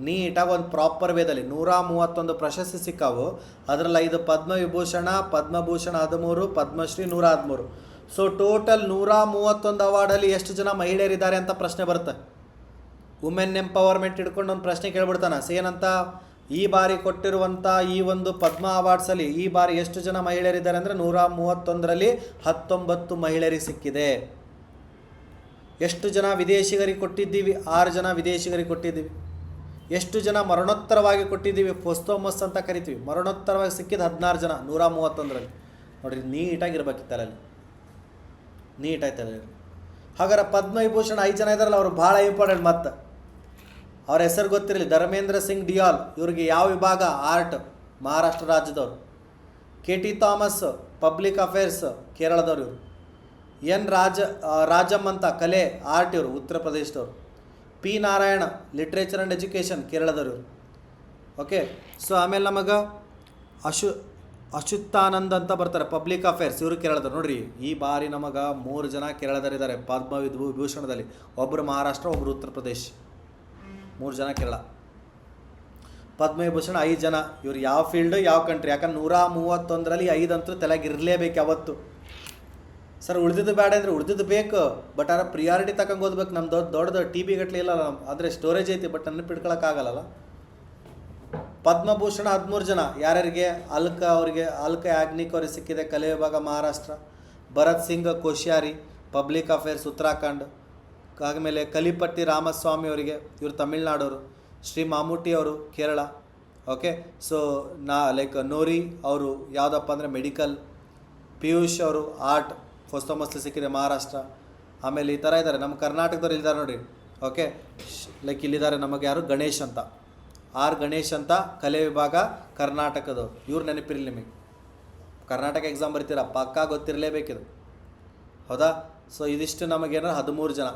ನೀಟಾಗಿ ಒಂದು ಪ್ರಾಪರ್ ವೇದಲ್ಲಿ 131 ಪ್ರಶಸ್ತಿ ಸಿಕ್ಕಾವು. ಅದರಲ್ಲಿ 5 ಪದ್ಮವಿಭೂಷಣ, ಪದ್ಮಭೂಷಣ 13, ಪದ್ಮಶ್ರೀ 113. ಸೊ ಟೋಟಲ್ 131 ಅವಾರ್ಡಲ್ಲಿ ಎಷ್ಟು ಜನ ಮಹಿಳೆಯರಿದ್ದಾರೆ ಅಂತ ಪ್ರಶ್ನೆ ಬರುತ್ತೆ. ವುಮೆನ್ ಎಂಪವರ್ಮೆಂಟ್ ಹಿಡ್ಕೊಂಡು ಒಂದು ಪ್ರಶ್ನೆ ಕೇಳ್ಬಿಡ್ತಾನೆ. ಏನಂತ? ಈ ಬಾರಿ ಕೊಟ್ಟಿರುವಂಥ ಈ ಒಂದು ಪದ್ಮ ಅವಾರ್ಡ್ಸಲ್ಲಿ ಈ ಬಾರಿ ಎಷ್ಟು ಜನ ಮಹಿಳೆಯರಿದ್ದಾರೆ ಅಂದರೆ 131ರಲ್ಲಿ 19 ಮಹಿಳೆಯರಿಗೆ ಸಿಕ್ಕಿದೆ. ಎಷ್ಟು ಜನ ವಿದೇಶಿಗರಿಗೆ ಕೊಟ್ಟಿದ್ದೀವಿ? 6 ಜನ ವಿದೇಶಿಗರಿಗೆ ಕೊಟ್ಟಿದ್ದೀವಿ. ಎಷ್ಟು ಜನ ಮರಣೋತ್ತರವಾಗಿ ಕೊಟ್ಟಿದ್ದೀವಿ? ಪೋಸ್ತೋಮಸ್ ಅಂತ ಕರಿತೀವಿ. ಮರಣೋತ್ತರವಾಗಿ ಸಿಕ್ಕಿದ್ದು 16 ಜನ 131ರಲ್ಲಿ. ನೋಡಿರಿ, ನೀಟಾಗಿರ್ಬೇಕಿತ್ತಲ್ಲಿ, ನೀಟಾಯ್ತಲ್ಲ. ಹಾಗಾದ್ರೆ ಪದ್ಮವಿಭೂಷಣ 5 ಜನ ಇದ್ದಾರಲ್ಲ, ಅವರು ಭಾಳ ಇಂಪಾರ್ಟೆಂಟ್. ಮತ್ತು ಅವ್ರ ಹೆಸರು ಗೊತ್ತಿರಲಿ, ಧರ್ಮೇಂದ್ರ ಸಿಂಗ್ ಡಿಯಾಲ್. ಇವ್ರಿಗೆ ಯಾವ ವಿಭಾಗ? ಆರ್ಟ್, ಮಹಾರಾಷ್ಟ್ರ ರಾಜ್ಯದವರು. KT ಥಾಮಸ್, ಪಬ್ಲಿಕ್ ಅಫೇರ್ಸ್, ಕೇರಳದವ್ರು ಇವರು. ಎನ್ ರಾಜಮ್ ಅಂತ ಕಲೆ, ಆರ್ಟ್, ಇವರು ಉತ್ತರ ಪ್ರದೇಶದವರು. P Narayana, literature and education, ಕೇರಳದವ್ರು ಇವರು. ಓಕೆ. ಸೊ ಆಮೇಲೆ ನಮಗೆ ಅಚ್ಯುತಾನಂದ್ ಅಂತ ಬರ್ತಾರೆ, ಪಬ್ಲಿಕ್ ಅಫೇರ್ಸ್, ಇವರು ಕೇರಳದವ್ರು. ನೋಡಿರಿ, ಈ ಬಾರಿ ನಮಗೆ 3 ಜನ ಕೇರಳದವರಿದ್ದಾರೆ ಪದ್ಮವಿಭೂಷಣದಲ್ಲಿ. ಒಬ್ಬರು ಮಹಾರಾಷ್ಟ್ರ, ಒಬ್ಬರು ಉತ್ತರ ಪ್ರದೇಶ್, 3 ಜನ ಕೇರಳ. ಪದ್ಮವಿಭೂಷಣ 5 ಜನ. ಇವ್ರು ಯಾವ ಫೀಲ್ಡು, ಯಾವ ಕಂಟ್ರಿ? ಯಾಕಂದ್ರೆ 131ರಲ್ಲಿ 5 ಅಂತೂ ತಲೆಗಿರಲೇಬೇಕು ಯಾವತ್ತು. ಸರ್ ಉಳಿದಿದ್ದು ಬೇಡ ಅಂದರೆ ಉಳಿದಿದ್ದು ಬೇಕು, ಬಟ್ ಅದರ ಪ್ರಿಯಾರಿಟಿ ತಗೊಂಡು ಓದ್ಬೇಕು. ನಮ್ಮ ದೊಡ್ಡದು TB ಗಟ್ಟಲೆ ಇಲ್ಲ, ಆದರೆ ಸ್ಟೋರೇಜ್ ಐತಿ, ಬಟ್ ನೆನಪಿಟ್ಕೊಳ್ಳೋಕ್ಕಾಗಲ್ಲ. ಪದ್ಮಭೂಷಣ 13 ಜನ. ಯಾರ್ಯಾರಿಗೆ? ಅಲ್ಕ ಯಾಗ್ನಿಕ್ ಅವ್ರಿಗೆ ಸಿಕ್ಕಿದೆ, ಕಲೆ ವಿಭಾಗ ಮಹಾರಾಷ್ಟ್ರ. Bharat Singh Koshyari, public affairs, Uttarakhand. ಆಮೇಲೆ ಕಲಿಪಟ್ಟಿ ರಾಮಸ್ವಾಮಿ ಅವರಿಗೆ, ಇವರು ತಮಿಳ್ನಾಡವರು. ಶ್ರೀ ಮಾಮೂಟಿ ಅವರು ಕೇರಳ. ಓಕೆ. ಸೊ ನೋರಿ ಅವರು ಯಾವುದಪ್ಪ ಅಂದರೆ ಮೆಡಿಕಲ್. ಪಿಯೂಷ್ ಅವರು ಆರ್ಟ್, ಪೋಸ್ತೋಮಸ್ಲಿ ಸಿಕ್ಕಿದೆ ಮಹಾರಾಷ್ಟ್ರ. ಆಮೇಲೆ ಈ ಥರ ಇದ್ದಾರೆ. ನಮ್ಮ ಕರ್ನಾಟಕದವ್ರು ಇದ್ದಾರೆ ನೋಡಿರಿ. ಓಕೆ. ಇಲ್ಲಿದ್ದಾರೆ ನಮಗೆ ಯಾರು? ಗಣೇಶ್ ಅಂತ, ಗಣೇಶ್ ಅಂತ, ಕಲೆ ವಿಭಾಗ ಕರ್ನಾಟಕದವ್ರು. ಇವ್ರು ನೆನಪಿರಲಿ ನಿಮಗೆ. ಕರ್ನಾಟಕ ಎಕ್ಸಾಮ್ ಬರ್ತೀರ, ಪಕ್ಕಾ ಗೊತ್ತಿರಲೇಬೇಕಿದು, ಹೌದಾ? ಸೊ ಇದಿಷ್ಟು ನಮಗೇನಾರು 13 ಜನ.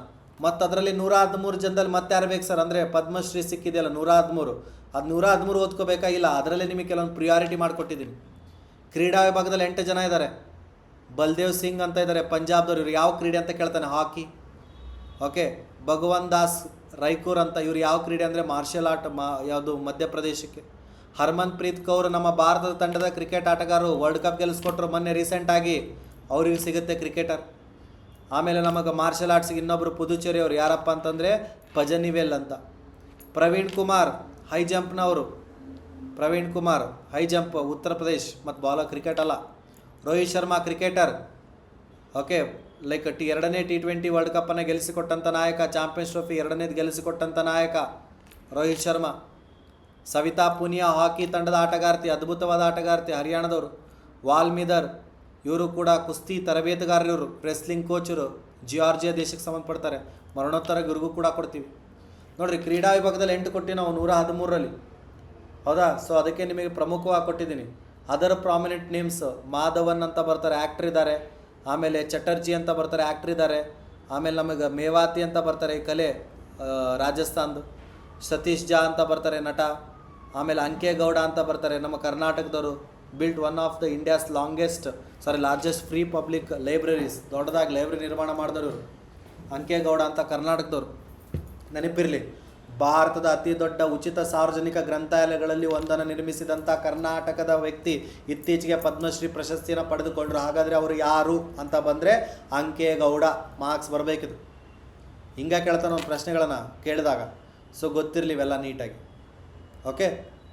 ಮತ್ತು ಅದರಲ್ಲಿ 113 ಜನದಲ್ಲಿ ಮತ್ತೆ ಯಾರು ಬೇಕು ಸರ್ ಅಂದರೆ ಪದ್ಮಶ್ರೀ ಸಿಕ್ಕಿದೆಯಲ್ಲ 113. ಅದು 113 ಓದ್ಕೋಬೇಕಾಗಿಲ್ಲ, ಅದರಲ್ಲೇ ನಿಮಗೆ ಕೆಲವೊಂದು ಪ್ರಿಯಾರಿಟಿ ಮಾಡಿಕೊಟ್ಟಿದ್ದೀನಿ. ಕ್ರೀಡಾ ವಿಭಾಗದಲ್ಲಿ 8 ಜನ ಇದ್ದಾರೆ. ಬಲ್ದೇವ್ ಸಿಂಗ್ ಅಂತ ಇದ್ದಾರೆ, ಪಂಜಾಬ್ದವ್ರು. ಇವ್ರು ಯಾವ ಕ್ರೀಡೆ ಅಂತ ಕೇಳ್ತಾನೆ? ಹಾಕಿ. ಓಕೆ. ಭಗವಾನ್ ದಾಸ್ ರೈಕೂರ್ ಅಂತ, ಇವ್ರು ಯಾವ ಕ್ರೀಡೆ ಅಂದರೆ ಮಾರ್ಷಲ್ ಆರ್ಟ್, ಯಾವುದು ಮಧ್ಯಪ್ರದೇಶಕ್ಕೆ. ಹರ್ಮನ್ ಪ್ರೀತ್ ಕೌರ್ ನಮ್ಮ ಭಾರತದ ತಂಡದ ಕ್ರಿಕೆಟ್ ಆಟಗಾರರು, ವರ್ಲ್ಡ್ ಕಪ್ ಗೆಲ್ಲಿಸ್ಕೊಟ್ರು ಮೊನ್ನೆ ರೀಸೆಂಟಾಗಿ, ಅವ್ರಿಗೆ ಸಿಗುತ್ತೆ ಕ್ರಿಕೆಟರ್. ಆಮೇಲೆ ನಮಗೆ ಮಾರ್ಷಲ್ ಆರ್ಟ್ಸ್ಗೆ ಇನ್ನೊಬ್ಬರು ಪುದುಚೇರಿ ಅವರು, ಯಾರಪ್ಪ ಅಂತಂದರೆ ಪಜನಿವೆಲ್ ಅಂತ. ಪ್ರವೀಣ್ ಕುಮಾರ್ ಹೈ ಜಂಪ್ನವರು, ಪ್ರವೀಣ್ ಕುಮಾರ್ ಹೈ ಜಂಪ್ ಉತ್ತರ ಪ್ರದೇಶ್, ಮತ್ತು ಬಾಲರ್, ಕ್ರಿಕೆಟ್ ಅಲ್ಲ. Rohit Sharma cricketer. Okay. Like 2ನೇ T20 ವರ್ಲ್ಡ್ ಕಪ್ಪನ್ನು ಗೆಲ್ಲಿಸಿಕೊಟ್ಟಂಥ ನಾಯಕ, ಚಾಂಪಿಯನ್ಸ್ ಟ್ರೋಫಿ 2ನೇದು ಗೆಲ್ಲಿಸಿಕೊಟ್ಟಂಥ ನಾಯಕ ರೋಹಿತ್ ಶರ್ಮಾ. ಸವಿತಾ ಪೂನಿಯಾ ಹಾಕಿ ತಂಡದ ಆಟಗಾರ್ತಿ, ಅದ್ಭುತವಾದ ಆಟಗಾರ್ತಿ, ಹರಿಯಾಣದವರು. ವಾಲ್ಮೀದರ್ ಇವರು ಕೂಡ ಕುಸ್ತಿ ತರಬೇತುಗಾರರು, ಇವರು ರೆಸ್ಲಿಂಗ್ ಕೋಚರು, ಜಾರ್ಜಿಯಾ ದೇಶಕ್ಕೆ ಸಂಬಂಧಪಡ್ತಾರೆ. ಮರಣೋತ್ತರ ಇವ್ರಿಗೂ ಕೂಡ ಕೊಡ್ತೀವಿ. ನೋಡಿರಿ, ಕ್ರೀಡಾ ವಿಭಾಗದಲ್ಲಿ 8 ಕೊಟ್ಟು ನಾವು 113ರಲ್ಲಿ, ಹೌದಾ? ಸೊ ಅದಕ್ಕೆ ನಿಮಗೆ ಪ್ರಮುಖವಾಗಿ ಕೊಟ್ಟಿದ್ದೀನಿ. ಅದರ್ ಪ್ರಾಮಿನೆಂಟ್ ನೇಮ್ಸ್, ಮಾಧವನ್ ಅಂತ ಬರ್ತಾರೆ, ಆ್ಯಕ್ಟ್ರ್ ಇದ್ದಾರೆ. ಆಮೇಲೆ ಚಟರ್ಜಿ ಅಂತ ಬರ್ತಾರೆ, ಆ್ಯಕ್ಟ್ರ್ ಇದ್ದಾರೆ. ಆಮೇಲೆ ನಮಗೆ ಮೇವಾತಿ ಅಂತ ಬರ್ತಾರೆ, ಕಲೆ ರಾಜಸ್ಥಾನ್ದು. ಸತೀಶ್ ಜಾ ಅಂತ ಬರ್ತಾರೆ ನಟ, ಆಮೇಲೆ ಅಂಕೇಗೌಡ ಅಂತ ಬರ್ತಾರೆ ನಮ್ಮ ಕರ್ನಾಟಕದವರು. Built one of the India's largest free public libraries, ದೊಡ್ಡದಾಗಿ ಲೈಬ್ರರಿ ನಿರ್ಮಾಣ ಮಾಡಿದವರು ಇವರು ಅಂಕೇಗೌಡ ಅಂತ ಕರ್ನಾಟಕದವರು. ನೆನಪಿರಲಿ, ಭಾರತದ ಅತಿ ದೊಡ್ಡ ಉಚಿತ ಸಾರ್ವಜನಿಕ ಗ್ರಂಥಾಲಯಗಳಲ್ಲಿ ಒಂದನ್ನು ನಿರ್ಮಿಸಿದಂಥ ಕರ್ನಾಟಕದ ವ್ಯಕ್ತಿ ಇತ್ತೀಚೆಗೆ ಪದ್ಮಶ್ರೀ ಪ್ರಶಸ್ತಿಯನ್ನು ಪಡೆದುಕೊಂಡರು. ಹಾಗಾದರೆ ಅವರು ಯಾರು ಅಂತ ಬಂದರೆ ಅಂಕೇಗೌಡ. ಮಾರ್ಕ್ಸ್ ಬರಬೇಕಿದು. ಹಿಂಗೆ ಕೇಳ್ತಾನೆ ಒಂದು ಪ್ರಶ್ನೆಗಳನ್ನು ಕೇಳಿದಾಗ. ಸೊ ಗೊತ್ತಿರಲಿ ಇವೆಲ್ಲ ನೀಟಾಗಿ. ಓಕೆ,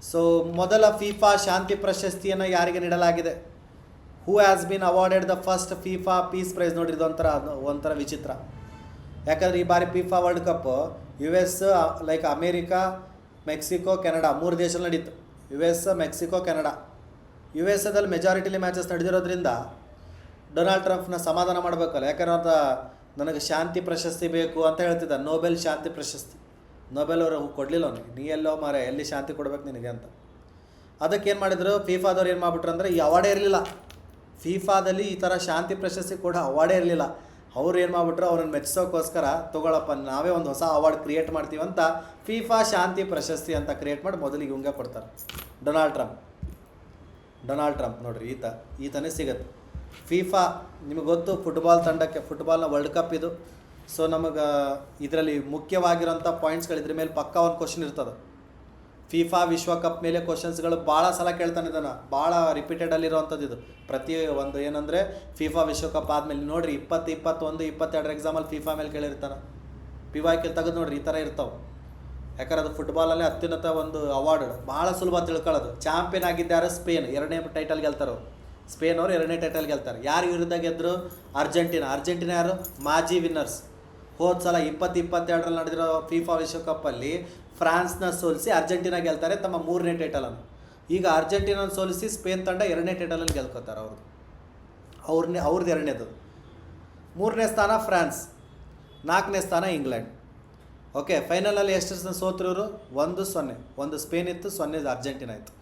ಸೊ ಮೊದಲ ಫಿಫಾ ಶಾಂತಿ ಪ್ರಶಸ್ತಿಯನ್ನು ಯಾರಿಗೆ ನೀಡಲಾಗಿದೆ? Who has been awarded the first FIFA peace prize. ನೋಡ್ರಿ, ಇದು ಒಂಥರ ವಿಚಿತ್ರ. ಯಾಕಂದರೆ ಈ ಬಾರಿ FIFA world cup US, like America, Mexico, Canada 3 ದೇಶದಲ್ಲಿ ನಡೀತು. US, Mexico, Canada. USA ಮೆಜಾರಿಟಿಲಿ ಮ್ಯಾಚಸ್ ನಡೆದಿರೋದ್ರಿಂದ ಡೊನಾಲ್ಡ್ ಟ್ರಂಪ್ನ ಸಮಾಧಾನ ಮಾಡಬೇಕಲ್ಲ. ಯಾಕಂದ್ರೆ ನನಗೆ ಶಾಂತಿ ಪ್ರಶಸ್ತಿ ಬೇಕು ಅಂತ ಹೇಳ್ತಿದ್ದ, ನೋಬೆಲ್ ಶಾಂತಿ ಪ್ರಶಸ್ತಿ. ನೋಬೆಲ್ ಅವರು ಕೊಡಲಿಲ್ಲ ಅವನಿಗೆ. ನೀ ಎಲ್ಲೋ ಮಾರೆ, ಎಲ್ಲಿ ಶಾಂತಿ ಕೊಡ್ಬೇಕು ನಿನಗೆ ಅಂತ. ಅದಕ್ಕೆ ಏನು ಮಾಡಿದ್ರು, ಫಿಫಾದವ್ರು ಏನು ಮಾಡಿಬಿಟ್ರು ಅಂದರೆ ಈ ಅವಾರ್ಡೇ ಇರಲಿಲ್ಲ. ಫಿಫಾದಲ್ಲಿ ಈ ಥರ ಶಾಂತಿ ಪ್ರಶಸ್ತಿ ಕೂಡ ಅವಾರ್ಡೇ ಇರಲಿಲ್ಲ. ಅವ್ರು ಏನು ಮಾಡಿಬಿಟ್ರು, ಅವ್ರನ್ನ ಮೆಚ್ಚಿಸೋಕ್ಕೋಸ್ಕರ ತೊಗೊಳಪ್ಪ ನಾವೇ ಒಂದು ಹೊಸ ಅವಾರ್ಡ್ ಕ್ರಿಯೇಟ್ ಮಾಡ್ತೀವಂತ ಫಿಫಾ ಶಾಂತಿ ಪ್ರಶಸ್ತಿ ಅಂತ ಕ್ರಿಯೇಟ್ ಮಾಡಿ ಮೊದಲಿಗೆ ಇವಂಗೆ ಕೊಡ್ತಾರೆ. ಡೊನಾಲ್ಡ್ ಟ್ರಂಪ್ ನೋಡಿರಿ, ಈತನೇ ಸಿಗುತ್ತೆ. ಫಿಫಾ ನಿಮಗೆ ಗೊತ್ತು, ಫುಟ್ಬಾಲ್ ತಂಡಕ್ಕೆ, ಫುಟ್ಬಾಲ್ನ ವರ್ಲ್ಡ್ ಕಪ್ ಇದು. ಸೊ ನಮಗೆ ಇದರಲ್ಲಿ ಮುಖ್ಯವಾಗಿರೋಂಥ ಪಾಯಿಂಟ್ಸ್ಗಳು, ಇದ್ರ ಮೇಲೆ ಪಕ್ಕಾ ಒಂದು ಕ್ವಶನ್ ಇರ್ತದೆ. ಫಿಫಾ ವಿಶ್ವಕಪ್ ಮೇಲೆ ಕ್ವಶನ್ಸ್ಗಳು ಭಾಳ ಸಲ ಕೇಳ್ತಾನೆ ಇದನ್ನು, ಭಾಳ ರಿಪೀಟೆಡಲ್ಲಿರೋವಂಥದ್ದು ಇದು. ಪ್ರತಿ ಒಂದು ಏನಂದರೆ ಫಿಫಾ ವಿಶ್ವಕಪ್ ಆದಮೇಲೆ ನೋಡಿರಿ 20, 21, 22 ಎಕ್ಸಾಮಲ್ಲಿ ಫಿಫಾ ಮೇಲೆ ಕೇಳಿರ್ತಾನೆ. PYQ ತೆಗೆದು ನೋಡಿರಿ, ಈ ಥರ ಇರ್ತಾವೆ. ಯಾಕಂದ್ರೆ ಅದು ಫುಟ್ಬಾಲಲ್ಲೇ ಅತ್ಯುನ್ನತ ಒಂದು ಅವಾರ್ಡ್. ಭಾಳ ಸುಲಭ ತಿಳ್ಕೊಳ್ಳೋದು. ಚಾಂಪಿಯನ್ ಆಗಿದ್ದಾರೆ ಸ್ಪೇನ್, 2ನೇ ಟೈಟಲ್ ಗೆಲ್ತಾರೆ. ಸ್ಪೇನ್ ಅವರು 2ನೇ ಟೈಟಲ್ ಗೆಲ್ತಾರೆ. ಯಾರು ವಿರುದ್ಧ ಗೆದ್ದರು? ಅರ್ಜೆಂಟಿನಾ ಯಾರು? ಮಾಜಿ ವಿನ್ನರ್ಸ್. ಹೋದ ಸಲ 2022ರಲ್ಲಿ ನಡೆದಿರೋ ಫಿಫಾ ವಿಶ್ವಕಪ್ಪಲ್ಲಿ ಫ್ರಾನ್ಸ್ನ ಸೋಲಿಸಿ ಅರ್ಜೆಂಟಿನಾ ಗೆಲ್ತಾರೆ ತಮ್ಮ 3ನೇ ಟೈಟಲನ್ನು. ಈಗ ಅರ್ಜೆಂಟಿನಾನ ಸೋಲಿಸಿ ಸ್ಪೇನ್ ತಂಡ 2ನೇ ಟೈಟಲಲ್ಲಿ ಗೆಲ್ಕೋತಾರೆ. ಅವ್ರದ್ದು 2ನೇದು. 3ನೇ ಸ್ಥಾನ ಫ್ರಾನ್ಸ್, 4ನೇ ಸ್ಥಾನ ಇಂಗ್ಲೆಂಡ್. ಓಕೆ, ಫೈನಲಲ್ಲಿ ಎಷ್ಟು ಸೋತರು ಇವರು? 1-0. ಒಂದು ಸ್ಪೇನ್ ಇತ್ತು, 0 ಅರ್ಜೆಂಟಿನಾ ಇತ್ತು.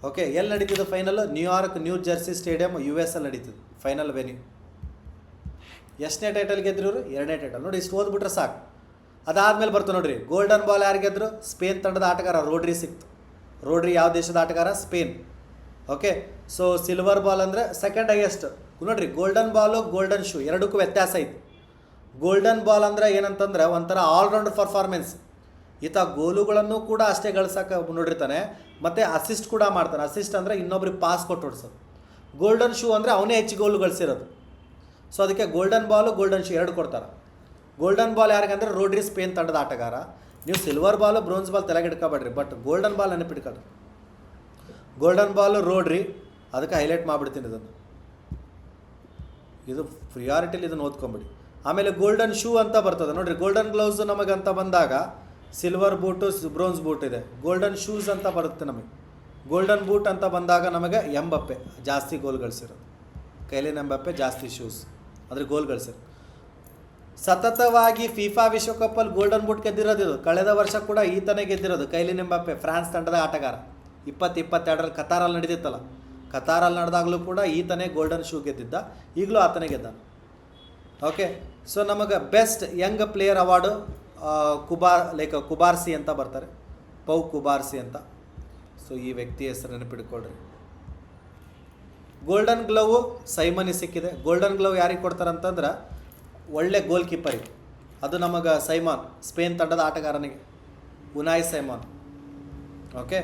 ಓಕೆ, ಎಲ್ಲಿ ನಡೀತಿದ್ದು final? New Jersey stadium US ಅಲ್ಲಿ ನಡೀತಿದ್ದು ಫೈನಲ್ ವೆನ್ಯೂ. ಎಷ್ಟನೇ ಟೈಟಲ್ ಗೆದ್ರು ಇವರು? 2ನೇ ಟೈಟಲ್. ನೋಡಿ, ಇಷ್ಟು ಓದ್ಬಿಟ್ರೆ ಸಾಕು. ಅದಾದಮೇಲೆ ಬರ್ತು ನೋಡ್ರಿ, ಗೋಲ್ಡನ್ ಬಾಲ್ ಯಾರು ಗೆದ್ರು? ಸ್ಪೇನ್ ತಂಡದ ಆಟಗಾರ ರೋಡ್ರಿ ಸಿಕ್ತು. ರೋಡ್ರಿ ಯಾವ ದೇಶದ ಆಟಗಾರ? Spain. Okay, so silver ball ಅಂದರೆ ಸೆಕೆಂಡ್ ಹೈಯೆಸ್ಟ್. ನೋಡ್ರಿ, ಗೋಲ್ಡನ್ ಬಾಲು, ಗೋಲ್ಡನ್ ಶೂ ಎರಡಕ್ಕೂ ವ್ಯತ್ಯಾಸ ಐತೆ. ಗೋಲ್ಡನ್ ಬಾಲ್ ಅಂದರೆ ಏನಂತಂದ್ರೆ ಒಂಥರ ಆಲ್ರೌಂಡ್ ಪರ್ಫಾರ್ಮೆನ್ಸ್. ಈತ ಗೋಲುಗಳನ್ನು ಕೂಡ ಅಷ್ಟೇ ಗಳಿಸೋಕೆ ನೋಡಿರ್ತಾನೆ, ಮತ್ತು ಅಸಿಸ್ಟ್ ಕೂಡ ಮಾಡ್ತಾನೆ. ಅಸಿಸ್ಟ್ ಅಂದರೆ ಇನ್ನೊಬ್ರಿಗೆ ಪಾಸ್ ಕೊಟ್ಟು ಹೊಡ್ಸೋದು. ಗೋಲ್ಡನ್ ಶೂ ಅಂದರೆ ಅವನೇ ಹೆಚ್ಚು ಗೋಲು ಗಳಿಸಿರೋದು. ಸೊ ಅದಕ್ಕೆ ಗೋಲ್ಡನ್ ಬಾಲು, ಗೋಲ್ಡನ್ ಶೂ ಎರಡು ಕೊಡ್ತಾರೆ. ಗೋಲ್ಡನ್ ಬಾಲ್ ಯಾರಿಗಂದ್ರೆ ರೋಡ್ರಿ ಸ್ಪೇನ್ ತಂಡದ ಆಟಗಾರ. ನೀವು ಸಿಲ್ವರ್ ಬಾಲು, ಬ್ರೋನ್ಸ್ ಬಾಲ್ ತಲೆಗೆ ಹಿಡ್ಕೊಬೇಡ್ರಿ, ಬಟ್ ಗೋಲ್ಡನ್ ಬಾಲ್ ನೆನಪಿಡ್ಕೊಳ್ರಿ. ಗೋಲ್ಡನ್ ಬಾಲು ರೋಡ್ರಿ, ಅದಕ್ಕೆ ಹೈಲೈಟ್ ಮಾಡಿಬಿಡ್ತೀನಿ ಇದನ್ನು. ಇದು ಪ್ರಿಯಾರಿಟಿಲಿ ಇದನ್ನು ಓದ್ಕೊಂಬಿಡಿ. ಆಮೇಲೆ ಗೋಲ್ಡನ್ ಶೂ ಅಂತ ಬರ್ತದೆ ನೋಡಿರಿ. ಗೋಲ್ಡನ್ ಗ್ಲೌಸ್ ನಮಗಂತ ಬಂದಾಗ ಸಿಲ್ವರ್ ಬೂಟು, ಬ್ರೋನ್ಸ್ ಬೂಟ್ ಇದೆ. ಗೋಲ್ಡನ್ ಶೂಸ್ ಅಂತ ಬರುತ್ತೆ ನಮಗೆ. ಗೋಲ್ಡನ್ ಬೂಟ್ ಅಂತ ಬಂದಾಗ ನಮಗೆ ಎಂಬಪ್ಪೆ ಜಾಸ್ತಿ ಗೋಲ್ ಗಳಿಸಿರೋದು. ಕೈಲಿನ ಎಂಬಪ್ಪೆ ಜಾಸ್ತಿ ಶೂಸ್ ಅಂದರೆ ಗೋಲ್ ಗಳಿಸಿರೋದು. ಸತತವಾಗಿ ಫಿಫಾ ವಿಶ್ವಕಪ್ಪಲ್ಲಿ ಗೋಲ್ಡನ್ ಬೂಟ್ ಗೆದ್ದಿರೋದು ಇದು. ಕಳೆದ ವರ್ಷ ಕೂಡ ಈತನೇ ಗೆದ್ದಿರೋದು. ಕೈಲಿನ ಎಂಬಪ್ಪೆ, ಫ್ರಾನ್ಸ್ ತಂಡದ ಆಟಗಾರ. 2022ರಲ್ಲಿ ಕತಾರಲ್ಲಿ ನಡೆದಿತ್ತಲ್ಲ, ಕತಾರಲ್ಲಿ ನಡೆದಾಗಲೂ ಕೂಡ ಈತನೇ ಗೋಲ್ಡನ್ ಶೂ ಗೆದ್ದಿದ್ದ. ಈಗಲೂ ಆತನೇ ಗೆದ್ದ. ಓಕೆ, ಸೊ ನಮಗೆ ಬೆಸ್ಟ್ ಯಂಗ್ ಪ್ಲೇಯರ್ ಅವಾರ್ಡು ಕುಬಾರ್ಸಿ ಅಂತ ಬರ್ತಾರೆ, ಪೌ ಕುಬಾರ್ಸಿ ಅಂತ. ಸೊ ಈ ವ್ಯಕ್ತಿ ಹೆಸರು ನೆನಪಿಟ್ಕೊಳ್ರಿ. ಗೋಲ್ಡನ್ ಗ್ಲೌವು ಸೈಮನಿ ಸಿಕ್ಕಿದೆ. ಗೋಲ್ಡನ್ ಗ್ಲೌವ್ ಯಾರಿಗೆ ಕೊಡ್ತಾರಂತಂದ್ರೆ ಒಳ್ಳೆ ಗೋಲ್ ಕೀಪರಿಗೆ. ಅದು ನಮಗೆ ಸೈಮಾನ್, ಸ್ಪೇನ್ ತಂಡದ ಆಟಗಾರನಿಗೆ, ಉನಾಯ್ ಸೈಮಾನ್. ಓಕೆ,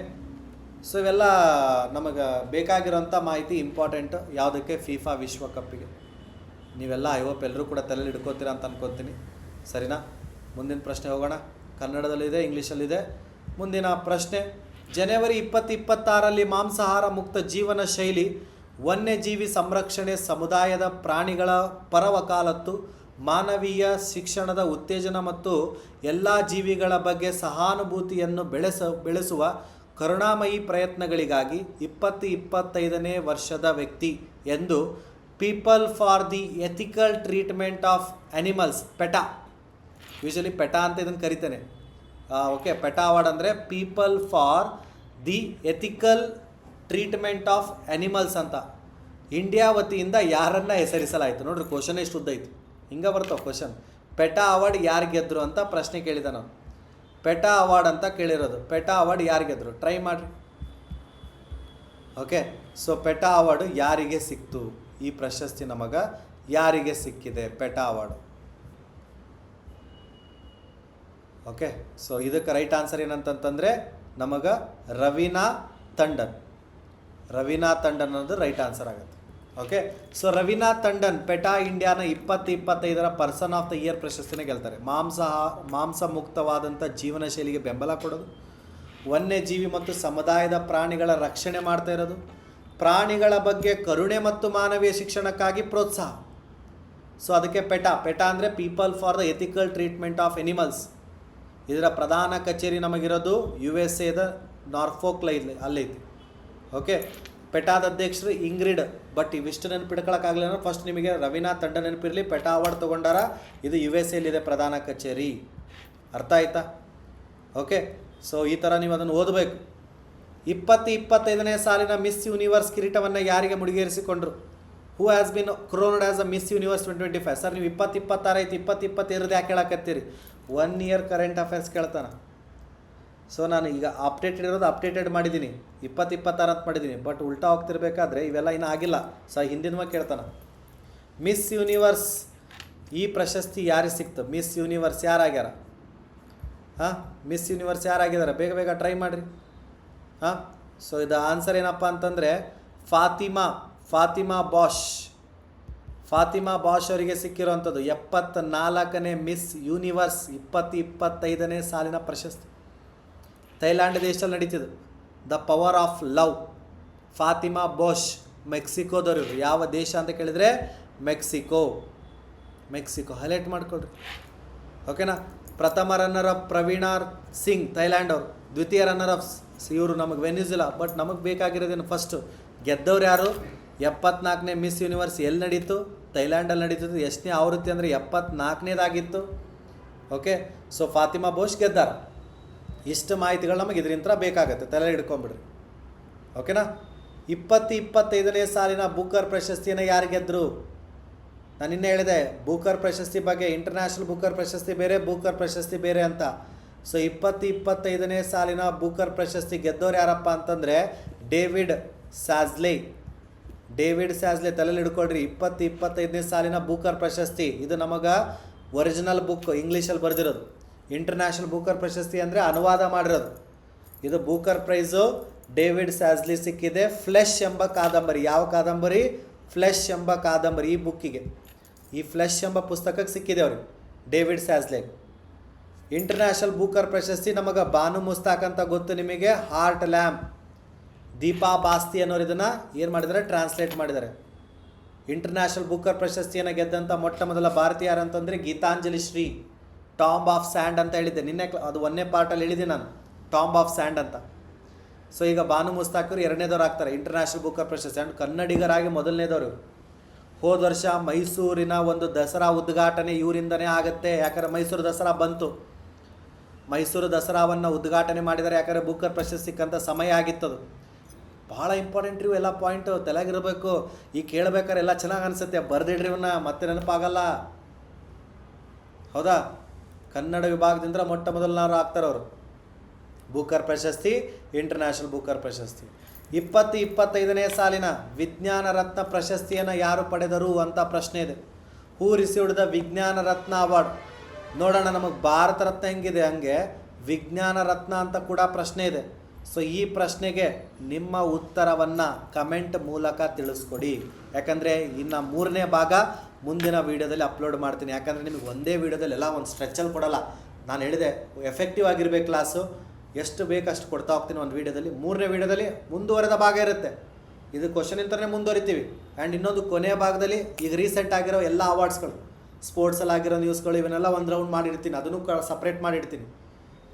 ಸೊ ಇವೆಲ್ಲ ನಮಗೆ ಬೇಕಾಗಿರೋಂಥ ಮಾಹಿತಿ ಇಂಪಾರ್ಟೆಂಟ್ ಯಾವುದಕ್ಕೆ? ಫಿಫಾ ವಿಶ್ವಕಪ್ಪಿಗೆ. ನೀವೆಲ್ಲ ಐ ಹೋಪ್ ಎಲ್ಲರೂ ಕೂಡ ತಲೆಯಲ್ಲಿ ಹಿಡ್ಕೋತೀರಾ ಅಂತ ಅನ್ಕೋತೀನಿ. ಸರಿನಾ? ಮುಂದಿನ ಪ್ರಶ್ನೆ ಹೋಗೋಣ. ಕನ್ನಡದಲ್ಲಿದೆ, ಇಂಗ್ಲೀಷಲ್ಲಿದೆ. ಮುಂದಿನ ಪ್ರಶ್ನೆ, ಜನವರಿ 2026ರಲ್ಲಿ ಮಾಂಸಾಹಾರ ಮುಕ್ತ ಜೀವನ ಶೈಲಿ, ವನ್ಯಜೀವಿ ಸಂರಕ್ಷಣೆ, ಸಮುದಾಯದ ಪ್ರಾಣಿಗಳ ಪರ ವಕಾಲತ್ತು, ಮಾನವೀಯ ಶಿಕ್ಷಣದ ಉತ್ತೇಜನ ಮತ್ತು ಎಲ್ಲ ಜೀವಿಗಳ ಬಗ್ಗೆ ಸಹಾನುಭೂತಿಯನ್ನು ಬೆಳೆಸುವ ಕರುಣಾಮಯಿ ಪ್ರಯತ್ನಗಳಿಗಾಗಿ 2025ನೇ ವರ್ಷದ ವ್ಯಕ್ತಿ ಎಂದು people for the ethical treatment of animals, peta, usually peta ಅಂತ ಇದನ್ನು ಕರಿತೇನೆ. ಓಕೆ, ಪೆಟಾ ಅವಾರ್ಡ್ ಅಂದರೆ people for the ethical treatment of animals ಅಂತ ಇಂಡಿಯಾ ವತಿಯಿಂದ ಯಾರನ್ನು ಹೆಸರಿಸಲಾಯಿತು? ನೋಡ್ರಿ, ಕ್ವಶನ್ ಎಷ್ಟು ಉದ್ದ ಐತಿ, ಹಿಂಗೆ ಬರ್ತಾವೆ ಕ್ವಶನ್. ಪೆಟಾ ಅವಾರ್ಡ್ ಯಾರು ಗೆದ್ದರು ಅಂತ ಪ್ರಶ್ನೆ ಕೇಳಿದ ನಾನು. ಪೆಟಾ ಅವಾರ್ಡ್ ಅಂತ ಕೇಳಿರೋದು. ಪೆಟಾ ಅವಾರ್ಡ್ ಯಾರು ಗೆದ್ರು? ಟ್ರೈ ಮಾಡಿರಿ. ಓಕೆ, ಸೊ ಪೆಟಾ ಅವಾರ್ಡು ಯಾರಿಗೆ ಸಿಕ್ತು? ಈ ಪ್ರಶಸ್ತಿ ನಮಗೆ ಯಾರಿಗೆ ಸಿಕ್ಕಿದೆ ಪೆಟಾ ಅವಾರ್ಡು? ಓಕೆ, ಸೊ ಇದಕ್ಕೆ ರೈಟ್ ಆನ್ಸರ್ ಏನಂತಂತಂದರೆ ನಮಗೆ ರವೀನಾ ಟಂಡನ್. ರವೀನಾ ಟಂಡನ್ ಅನ್ನೋದು ರೈಟ್ ಆನ್ಸರ್ ಆಗುತ್ತೆ. Okay, so Raveena Tandon PETA ಇಂಡಿಯಾನ 2025 ಪರ್ಸನ್ ಆಫ್ ದ ಇಯರ್ ಪ್ರಶಸ್ತಿನ ಗೆಲ್ತಾರೆ. ಮಾಂಸ ಮುಕ್ತವಾದಂಥ ಜೀವನ ಶೈಲಿಗೆ ಬೆಂಬಲ ಕೊಡೋದು, ವನ್ಯಜೀವಿ ಮತ್ತು ಸಮುದಾಯದ ಪ್ರಾಣಿಗಳ ರಕ್ಷಣೆ ಮಾಡ್ತಾ ಇರೋದು, ಪ್ರಾಣಿಗಳ ಬಗ್ಗೆ ಕರುಣೆ ಮತ್ತು ಮಾನವೀಯ ಶಿಕ್ಷಣಕ್ಕಾಗಿ ಪ್ರೋತ್ಸಾಹ. ಸೊ ಅದಕ್ಕೆ ಪೆಟಾ ಅಂದರೆ people for the ethical treatment of animals. ಇದರ ಪ್ರಧಾನ ಕಚೇರಿ ನಮಗಿರೋದು USA ನಾರ್ಫೋಕ್ ಅಲ್ಲೈತಿ. ಓಕೆ, ಪೆಟಾದ ಅಧ್ಯಕ್ಷರು ಇಂಗ್ರಿಡ್. ಬಟ್ ಇವಿಷ್ಟು ನೆನಪಿಡ್ಕೊಳಕ್ಕಾಗಲಿಲ್ಲ. ಫಸ್ಟ್ ನಿಮಗೆ ರವೀನಾ ಟಂಡನ್ ನೆನಪಿರಲಿ. ಪೆಟಾ ಅವಾರ್ಡ್ ತೊಗೊಂಡಾರ. ಇದು USA ಪ್ರಧಾನ ಕಚೇರಿ. ಅರ್ಥ ಆಯ್ತಾ? ಓಕೆ, ಸೊ ಈ ಥರ ನೀವು ಅದನ್ನು ಓದಬೇಕು. 2025ನೇ ಸಾಲಿನ ಮಿಸ್ ಯೂನಿವರ್ಸ್ ಕಿರೀಟವನ್ನು ಯಾರಿಗೆ ಮುಡಿಗೇರಿಸಿಕೊಂಡ್ರು? Who has been crowned as a Miss Universe 2025? Sir ನೀವು 2026 ಐತಿ, 2025 ಯಾಕೆ ಹೇಳಕತ್ತೀರಿ? 1 ಇಯರ್ ಕರೆಂಟ್ ಅಫೇರ್ಸ್ ಕೇಳ್ತಾನೆ. ಸೊ ನಾನು ಈಗ ಅಪ್ಡೇಟೆಡ್ ಮಾಡಿದ್ದೀನಿ, 2026 ಅಂತ ಮಾಡಿದ್ದೀನಿ. ಬಟ್ ಉಲ್ಟಾ ಹೋಗ್ತಿರ್ಬೇಕಾದ್ರೆ ಇವೆಲ್ಲ ಇನ್ನೂ ಆಗಿಲ್ಲ. ಸೊ ಹಿಂದಿನ ಕೇಳ್ತಾನೆ. ಮಿಸ್ ಯೂನಿವರ್ಸ್ ಈ ಪ್ರಶಸ್ತಿ ಯಾರಿಗೆ ಸಿಕ್ತು? ಮಿಸ್ ಯೂನಿವರ್ಸ್ ಯಾರಾಗ್ಯಾರ? ಮಿಸ್ ಯೂನಿವರ್ಸ್ ಯಾರಾಗಿದ್ದಾರೆ? ಬೇಗ ಟ್ರೈ ಮಾಡಿರಿ. ಸೊ ಇದು ಆನ್ಸರ್ ಏನಪ್ಪ ಅಂತಂದರೆ ಫಾತಿಮಾ ಬಾಷ್. ಫಾತಿಮಾ ಬಾಷ್ ಅವರಿಗೆ ಸಿಕ್ಕಿರುವಂಥದ್ದು 74ನೇ ಮಿಸ್ ಯೂನಿವರ್ಸ್ 2025ನೇ ಸಾಲಿನ ಪ್ರಶಸ್ತಿ. ಥೈಲ್ಯಾಂಡ್ ದೇಶದಲ್ಲಿ ನಡೀತಿದ್ದು. The power of love. Fatima Bosch ಮೆಕ್ಸಿಕೋದವರು. ಯಾವ ದೇಶ ಅಂತ ಕೇಳಿದರೆ ಮೆಕ್ಸಿಕೋ. ಹೈಲೈಟ್ ಮಾಡಿಕೊಡ್ರಿ. ಓಕೆನಾ? ಪ್ರಥಮ runner up Praveenar Singh Thailand ಅವರು. ದ್ವಿತೀಯ ರನ್ನರ್ ಅಪ್ಸ್ ಇವರು ನಮಗೆ ವೆನಿಜುಲಾ. ಬಟ್ ನಮಗೆ ಬೇಕಾಗಿರೋದೇನು? ಫಸ್ಟು ಗೆದ್ದವ್ರು ಯಾರು? 74ನೇ ಮಿಸ್ ಯೂನಿವರ್ಸ್ ಎಲ್ಲಿ ನಡೀತು? ಥೈಲ್ಯಾಂಡಲ್ಲಿ ನಡೀತಿದ್ದು. ಎಷ್ಟನೇ ಆವೃತ್ತಿ ಅಂದರೆ 74ನೇದಾಗಿತ್ತು. ಓಕೆ, ಸೊ ಫಾತಿಮಾ ಬಾಷ್ ಗೆದ್ದಾರ. ಇಷ್ಟು ಮಾಹಿತಿಗಳು ನಮಗೆ ಇದರಿಂದ ಬೇಕಾಗುತ್ತೆ, ತಲೆ ಹಿಡ್ಕೊಂಬಿಡ್ರಿ. ಓಕೆನಾ? 2025ನೇ ಸಾಲಿನ ಬೂಕರ್ ಪ್ರಶಸ್ತಿಯನ್ನು ಯಾರು ಗೆದ್ದರು? ನಾನು ಇನ್ನೇ ಹೇಳಿದೆ ಬೂಕರ್ ಪ್ರಶಸ್ತಿ ಬಗ್ಗೆ. ಇಂಟರ್ನ್ಯಾಷನಲ್ ಬೂಕರ್ ಪ್ರಶಸ್ತಿ ಬೇರೆ, ಬೂಕರ್ ಪ್ರಶಸ್ತಿ ಬೇರೆ ಅಂತ. ಸೊ 2025ನೇ ಸಾಲಿನ ಬೂಕರ್ ಪ್ರಶಸ್ತಿ ಗೆದ್ದವ್ರು ಯಾರಪ್ಪ ಅಂತಂದರೆ ಡೇವಿಡ್ ಸ್ಯಾಜ್ಲೆ. ತಲೆಯಲ್ಲಿ ಹಿಡ್ಕೊಳ್ರಿ. 2025ನೇ ಸಾಲಿನ ಬೂಕರ್ ಪ್ರಶಸ್ತಿ ಇದು ನಮಗೆ ಒರಿಜಿನಲ್ ಬುಕ್ ಇಂಗ್ಲೀಷಲ್ಲಿ ಬರೆದಿರೋದು. ಇಂಟರ್ನ್ಯಾಷನಲ್ ಬೂಕರ್ ಪ್ರಶಸ್ತಿ ಅಂದರೆ ಅನುವಾದ ಮಾಡಿರೋದು. ಇದು ಬೂಕರ್ ಪ್ರೈಸು ಡೇವಿಡ್ ಸ್ಯಾಜ್ಲಿ ಸಿಕ್ಕಿದೆ. ಫ್ಲೆಶ್ ಎಂಬ ಕಾದಂಬರಿ. ಯಾವ ಕಾದಂಬರಿ? ಫ್ಲೆಶ್ ಎಂಬ ಕಾದಂಬರಿ. ಈ ಬುಕ್ಕಿಗೆ, ಈ ಫ್ಲೆಶ್ ಎಂಬ ಪುಸ್ತಕಕ್ಕೆ ಸಿಕ್ಕಿದೆ ಅವ್ರಿಗೆ, ಡೇವಿಡ್ ಸ್ಯಾಜ್ಲೆ. ಇಂಟರ್ನ್ಯಾಷನಲ್ ಬೂಕರ್ ಪ್ರಶಸ್ತಿ ನಮಗೆ ಬಾನು ಮುಸ್ತಾಕ್ ಅಂತ ಗೊತ್ತು ನಿಮಗೆ. Heart lamp. ದೀಪಾ ಬಾಸ್ತಿ ಅನ್ನೋರು ಇದನ್ನು ಏನು ಮಾಡಿದ್ದಾರೆ? ಟ್ರಾನ್ಸ್ಲೇಟ್ ಮಾಡಿದ್ದಾರೆ. ಇಂಟರ್ನ್ಯಾಷನಲ್ ಬೂಕರ್ ಪ್ರಶಸ್ತಿಯನ್ನು ಗೆದ್ದಂಥ ಮೊಟ್ಟ ಮೊದಲ ಭಾರತೀಯ ಯಾರಂತಂದರೆ Geetanjali Shree. Tomb of sand ಅಂತ ಹೇಳಿದ್ದೆ ನಿನ್ನೆ, ಅದು 1ನೇ ಪಾರ್ಟಲ್ಲಿ ಹೇಳಿದ್ದೆ ನಾನು, ಟಾಂಬ್ ಆಫ್ ಸ್ಯಾಂಡ್ ಅಂತ. ಸೊ ಈಗ ಬಾನು ಮುಸ್ತಾಕರು 2ನೇದವ್ರು ಆಗ್ತಾರೆ ಇಂಟರ್ನ್ಯಾಷನಲ್ ಬೂಕರ್ ಪ್ರಶಸ್ತಿ. ಆ್ಯಂಡ್ ಕನ್ನಡಿಗರಾಗಿ 1ನೇದವರು. ಹೋದ ವರ್ಷ ಮೈಸೂರಿನ ಒಂದು ದಸರಾ ಉದ್ಘಾಟನೆ ಇವರಿಂದನೇ ಆಗುತ್ತೆ. ಯಾಕಂದರೆ ಮೈಸೂರು ದಸರಾ ಬಂತು. ಮೈಸೂರು ದಸರಾವನ್ನು ಉದ್ಘಾಟನೆ ಮಾಡಿದ್ದಾರೆ. ಯಾಕಂದರೆ ಬೂಕರ್ ಪ್ರಶಸ್ತಿ ಸಿಕ್ಕಂಥ ಸಮಯ ಆಗಿತ್ತದು. ಭಾಳ ಇಂಪಾರ್ಟೆಂಟ್ ಇವು ಎಲ್ಲ ಪಾಯಿಂಟು ತಲೆಗಿರಬೇಕು. ಈಗ ಕೇಳಬೇಕಾದ್ರೆ ಎಲ್ಲ ಚೆನ್ನಾಗಿ ಅನಿಸುತ್ತೆ, ಬರೆದಿಡ್ರಿ ಇವನ್ನ, ಮತ್ತೆ ನೆನಪಾಗಲ್ಲ. ಹೌದಾ? ಕನ್ನಡ ವಿಭಾಗದಿಂದ ಮೊಟ್ಟ ಮೊದಲನವರು ಆಗ್ತಾರೆ ಅವರು. ಬೂಕರ್ ಪ್ರಶಸ್ತಿ, ಇಂಟರ್ನ್ಯಾಷನಲ್ ಬೂಕರ್ ಪ್ರಶಸ್ತಿ. 2025ನೇ ಸಾಲಿನ ವಿಜ್ಞಾನ ರತ್ನ ಪ್ರಶಸ್ತಿಯನ್ನು ಯಾರು ಪಡೆದರು ಅಂತ ಪ್ರಶ್ನೆ ಇದೆ. ಹೂ ರಿಸೀವ್ಡ್ ದ ವಿಜ್ಞಾನ ರತ್ನ ಅವಾರ್ಡ್? ನೋಡೋಣ, ನಮಗೆ ಭಾರತ ರತ್ನ ಹೆಂಗಿದೆ ಹಂಗೆ ವಿಜ್ಞಾನ ರತ್ನ ಅಂತ ಕೂಡ ಪ್ರಶ್ನೆ ಇದೆ. ಸೊ ಈ ಪ್ರಶ್ನೆಗೆ ನಿಮ್ಮ ಉತ್ತರವನ್ನು ಕಮೆಂಟ್ ಮೂಲಕ ತಿಳಿಸ್ಕೊಡಿ. ಯಾಕಂದರೆ ಇನ್ನು 3ನೇ ಭಾಗ ಮುಂದಿನ ವೀಡಿಯೋದಲ್ಲಿ ಅಪ್ಲೋಡ್ ಮಾಡ್ತೀನಿ. ಯಾಕಂದರೆ ನಿಮಗೆ ಒಂದೇ ವೀಡಿಯೋದಲ್ಲಿ ಎಲ್ಲ ಒಂದು ಸ್ಟ್ರೆಚ್ಚಲ್ಲಿ ಕೊಡಲ್ಲ. ನಾನು ಹೇಳಿದೆ ಎಫೆಕ್ಟಿವ್ ಆಗಿರಬೇಕು ಕ್ಲಾಸು. ಎಷ್ಟು ಬೇಕಷ್ಟು ಕೊಡ್ತಾ ಹೋಗ್ತೀನಿ ಒಂದು ವೀಡಿಯೋದಲ್ಲಿ. 3ನೇ ವೀಡಿಯೋದಲ್ಲಿ ಮುಂದುವರೆದ ಭಾಗ ಇರುತ್ತೆ. ಇದು ಕ್ವಶನ್ ಇಂತಲೇ ಮುಂದುವರಿತೀವಿ. ಆ್ಯಂಡ್ ಇನ್ನೊಂದು ಕೊನೆಯ ಭಾಗದಲ್ಲಿ ಈಗ ರೀಸೆಂಟ್ ಆಗಿರೋ ಎಲ್ಲ ಅವಾರ್ಡ್ಸ್ಗಳು, ಸ್ಪೋರ್ಟ್ಸಲ್ಲಿ ಆಗಿರೋ ನ್ಯೂಸ್ಗಳು ಇವನ್ನೆಲ್ಲ ಒಂದು ರೌಂಡ್ ಮಾಡಿರ್ತೀನಿ. ಅದನ್ನು ಸಪ್ರೇಟ್ ಮಾಡಿರ್ತೀನಿ.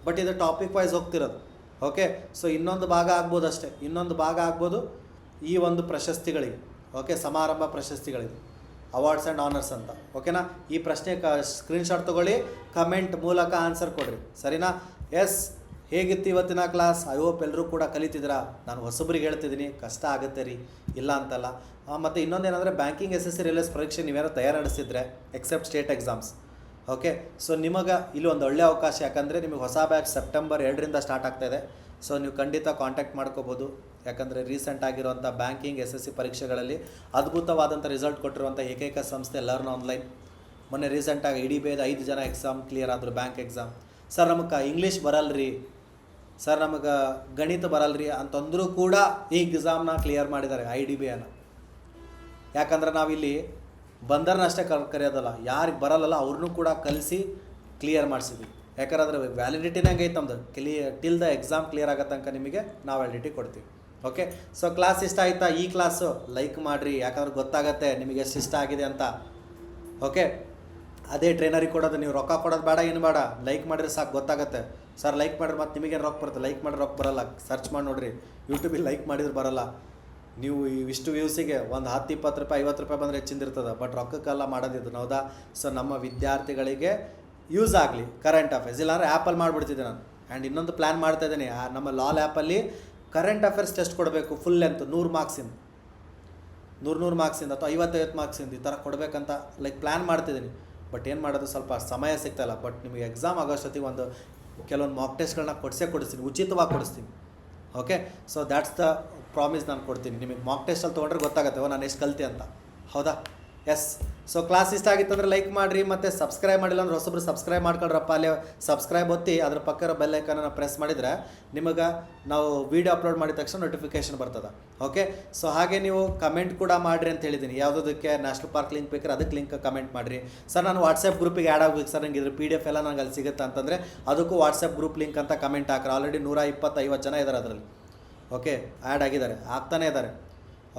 ಬಟ್ ಇದು ಟಾಪಿಕ್ ವೈಸ್ ಹೋಗ್ತಿರೋದು. ಓಕೆ, ಸೊ ಇನ್ನೊಂದು ಭಾಗ ಆಗ್ಬೋದು ಅಷ್ಟೇ. ಇನ್ನೊಂದು ಭಾಗ ಆಗ್ಬೋದು ಈ ಒಂದು ಪ್ರಶಸ್ತಿಗಳಿಗೆ. ಓಕೆ, ಸಮಾರಂಭ ಪ್ರಶಸ್ತಿಗಳಿಗೆ, ಅವಾರ್ಡ್ಸ್ ಆ್ಯಂಡ್ ಆನರ್ಸ್ ಅಂತ. ಓಕೆನಾ? ಈ ಪ್ರಶ್ನೆ ಸ್ಕ್ರೀನ್ಶಾಟ್ ತೊಗೊಳ್ಳಿ, ಕಮೆಂಟ್ ಮೂಲಕ ಆನ್ಸರ್ ಕೊಡಿರಿ. ಸರಿನಾ? ಎಸ್, ಹೇಗಿತ್ತು ಇವತ್ತಿನ ಕ್ಲಾಸ್? ಐ ಹೋಪ್ ಎಲ್ಲರೂ ಕೂಡ ಕಲಿತಿದ್ದೀರಾ. ನಾನು ಹೊಸಬ್ರಿಗೆ ಹೇಳ್ತಿದ್ದೀನಿ, ಕಷ್ಟ ಆಗುತ್ತೆ ರೀ, ಇಲ್ಲ ಅಂತಲ್ಲ. ಮತ್ತು ಇನ್ನೊಂದೇನೆಂದರೆ ಬ್ಯಾಂಕಿಂಗ್ SSC ರೈಲ್ವೇಸ್ ಪರೀಕ್ಷೆ ನೀವೇನೋ ತಯಾರು ನಡೆಸಿದ್ರೆ except state exams. Okay. So ನಿಮಗೆ ಇಲ್ಲಿ ಒಂದು ಒಳ್ಳೆಯ ಅವಕಾಶ, ಯಾಕಂದರೆ ನಿಮಗೆ ಹೊಸ ಬ್ಯಾಚ್ ಸೆಪ್ಟೆಂಬರ್ 2ರಿಂದ ಸ್ಟಾರ್ಟ್ ಆಗ್ತಾಯಿದೆ. ಸೊ ನೀವು ಖಂಡಿತ ಕಾಂಟ್ಯಾಕ್ಟ್ ಮಾಡ್ಕೋಬೋದು. ಯಾಕಂದರೆ ರೀಸೆಂಟ್ ಆಗಿರುವಂಥ ಬ್ಯಾಂಕಿಂಗ್ SSC ಪರೀಕ್ಷೆಗಳಲ್ಲಿ ಅದ್ಭುತವಾದಂಥ ರಿಸಲ್ಟ್ ಕೊಟ್ಟಿರುವಂಥ ಏಕೈಕ ಸಂಸ್ಥೆ ಲರ್ನ್ ಆನ್ಲೈನ್. ಮೊನ್ನೆ ರೀಸೆಂಟಾಗಿ IDBIದು 5 ಜನ ಎಕ್ಸಾಮ್ ಕ್ಲಿಯರ್ ಆದರು, ಬ್ಯಾಂಕ್ ಎಕ್ಸಾಮ್. ಸರ್ ನಮಗೆ ಇಂಗ್ಲೀಷ್ ಬರಲ್ರಿ, ಸರ್ ನಮಗೆ ಗಣಿತ ಬರಲ್ರಿ ಅಂತಂದರೂ ಕೂಡ ಈ ಎಕ್ಸಾಮ್ನ ಕ್ಲಿಯರ್ ಮಾಡಿದ್ದಾರೆ IDBIನ. ಯಾಕಂದ್ರೆ ನಾವಿಲ್ಲಿ ಬಂದರನ್ನಷ್ಟೇ ಕರೆಯೋದಲ್ಲ, ಯಾರಿಗೆ ಬರಲ್ಲಲ್ಲ ಅವ್ರನ್ನೂ ಕೂಡ ಕಲಿಸಿ ಕ್ಲಿಯರ್ ಮಾಡಿಸಿದ್ವಿ. ಯಾಕಂದ್ರೆ ಅದ್ರ ವ್ಯಾಲಿಡಿಟಿನಾಗೆ ಐತೆ ನಮ್ಮದು. ಟಿಲ್ ದ ಎಕ್ಸಾಮ್ ಕ್ಲಿಯರ್ ಆಗೋ ತನಕ ನಿಮಗೆ ನಾವು ವ್ಯಾಲಿಡಿಟಿ ಕೊಡ್ತೀವಿ. ಓಕೆ. ಸೊ ಕ್ಲಾಸ್ ಇಷ್ಟ ಆಯಿತಾ? ಈ ಕ್ಲಾಸು ಲೈಕ್ ಮಾಡಿರಿ, ಯಾಕಂದ್ರೆ ಗೊತ್ತಾಗತ್ತೆ ನಿಮಗೆ ಎಷ್ಟು ಇಷ್ಟ ಆಗಿದೆ ಅಂತ. ಓಕೆ. ಅದೇ ಟ್ರೈನರಿಗೆ ಕೊಡೋದು, ನೀವು ರೊಕ್ಕ ಕೊಡೋದು ಬೇಡ, ಏನು ಬೇಡ, ಲೈಕ್ ಮಾಡಿದ್ರೆ ಸಾಕು, ಗೊತ್ತಾಗುತ್ತೆ. ಸರ್ ಲೈಕ್ ಮಾಡಿದ್ರೆ ಮತ್ತೆ ನಿಮಗೇನು ರೊಕ್ಕ ಬರುತ್ತೆ? ಲೈಕ್ ಮಾಡಿದ್ರೆ ರೊಕ್ಕ ಬರೋಲ್ಲ, ಸರ್ಚ್ ಮಾಡಿ ನೋಡಿರಿ, ಯೂಟ್ಯೂಬಿಗೆ ಲೈಕ್ ಮಾಡಿದ್ರೆ ಬರೋಲ್ಲ. ನೀವು ಇಷ್ಟು ವ್ಯೂಸಿಗೆ ಒಂದು 10-20 ರೂಪಾಯಿ 50 ರೂಪಾಯಿ ಬಂದರೆ ಹೆಚ್ಚಿಂದಿರ್ತದೆ, ಬಟ್ ರೊಕ್ಕಕ್ಕೆಲ್ಲ ಮಾಡೋದಿದ್ದು ಹೌದಾ. ಸೊ ನಮ್ಮ ವಿದ್ಯಾರ್ಥಿಗಳಿಗೆ ಯೂಸ್ ಆಗಲಿ ಕರೆಂಟ್ ಅಫೇರ್ಸ್. ಇಲ್ಲಾಂದ್ರೆ ಆ್ಯಪಲ್ಲಿ ಮಾಡಿಬಿಡ್ತಿದ್ದೆ ನಾನು. ಆ್ಯಂಡ್ ಇನ್ನೊಂದು ಪ್ಲ್ಯಾನ್ ಮಾಡ್ತಾಯಿದ್ದೀನಿ, ನಮ್ಮ ಲಾಲ್ ಆ್ಯಪಲ್ಲಿ ಕರೆಂಟ್ ಅಫೇರ್ಸ್ ಟೆಸ್ಟ್ ಕೊಡಬೇಕು, ಫುಲ್ ಲೆಂತ್ 100 ಮಾರ್ಕ್ಸಿಂದ, 100 ಮಾರ್ಕ್ಸಿಂದ ಅಥವಾ 50 ಮಾರ್ಕ್ಸಿಂದ ಈ ಥರ ಕೊಡಬೇಕಂತ ಪ್ಲ್ಯಾನ್ ಮಾಡ್ತಿದ್ದೀನಿ. ಬಟ್ ಏನು ಮಾಡೋದು, ಸ್ವಲ್ಪ ಸಮಯ ಸಿಗ್ತಾಯಿಲ್ಲ. ಬಟ್ ನಿಮಗೆ ಎಕ್ಸಾಮ್ ಆಗೋಷ್ಟೊತ್ತಿಗೆ ಕೆಲವೊಂದು ಮಾಕ್ ಟೆಸ್ಟ್ಗಳನ್ನ ಕೊಡಿಸ್ತೀನಿ, ಉಚಿತವಾಗಿ ಕೊಡಿಸ್ತೀನಿ. Okay. So that's the promise ನಾನು ಕೊಡ್ತೀನಿ. ನಿಮಗೆ ಮಾಕ್ ಟೆಸ್ಟಲ್ಲಿ ತೊಗೊಂಡ್ರೆ ಗೊತ್ತಾಗುತ್ತೆ ನಾನು ಎಷ್ಟು ಕಲಿತೆ ಅಂತ, ಹೌದಾ. ಎಸ್. ಸೊ ಕ್ಲಾಸ್ ಇಷ್ಟ ಆಗಿತ್ತಂದ್ರೆ ಲೈಕ್ ಮಾಡಿರಿ, ಮತ್ತು ಸಬ್ಸ್ಕ್ರೈಬ್ ಮಾಡಿಲ್ಲ ಅಂದ್ರೆ ಹೊಸಬ್ರು ಸಬ್ಸ್ಕ್ರೈಬ್ ಮಾಡ್ಕೊಳ್ರಪ್ಪ. ಅಲ್ಲಿ ಸಬ್ಸ್ಕ್ರೈಬ್ ಒತ್ತಿ ಅದ್ರ ಪಕ್ಕ ಬೆಲ್ ಐಕಾನನ್ನು ಪ್ರೆಸ್ ಮಾಡಿದರೆ ನಿಮಗೆ ನಾವು ವೀಡಿಯೋ ಅಪ್ಲೋಡ್ ಮಾಡಿದ ತಕ್ಷಣ ನೋಟಿಫಿಕೇಷನ್ ಬರ್ತದೆ. ಓಕೆ. ಸೊ ಹಾಗೆ ನೀವು ಕಮೆಂಟ್ ಕೂಡ ಮಾಡಿರಿ ಅಂತ ಹೇಳಿದ್ದೀನಿ. ಯಾವುದಕ್ಕೆ ನ್ಯಾಷನಲ್ ಪಾರ್ಕ್ ಲಿಂಕ್ ಬೇಕಾದ್ರೆ ಅದಕ್ಕೆ ಲಿಂಕ್ ಕಮೆಂಟ್ ಮಾಡಿರಿ. ಸರ್ ನಾನು ವಾಟ್ಸಪ್ ಗ್ರೂಪಿಗೆ ಆ್ಯಡ್ ಆಗಬೇಕು ಸರ್, ನಂಗೆ ಇದ್ರ PDF ಎಲ್ಲ ನಂಗೆ ಅಲ್ಲಿ ಸಿಗುತ್ತೆ ಅಂತಂದರೆ ಅದಕ್ಕೂ ವಾಟ್ಸಪ್ ಗ್ರೂಪ್ ಲಿಂಕ್ ಅಂತ ಕಮೆಂಟ್ ಹಾಕ್ರಿ. ಆಲ್ರೆಡಿ 120-150 ಜನ ಇದ್ದಾರೆ ಅದರಲ್ಲಿ. ಓಕೆ. ಆ್ಯಡ್ ಆಗಿದ್ದಾರೆ, ಆಗ್ತಾನೇ ಇದ್ದಾರೆ.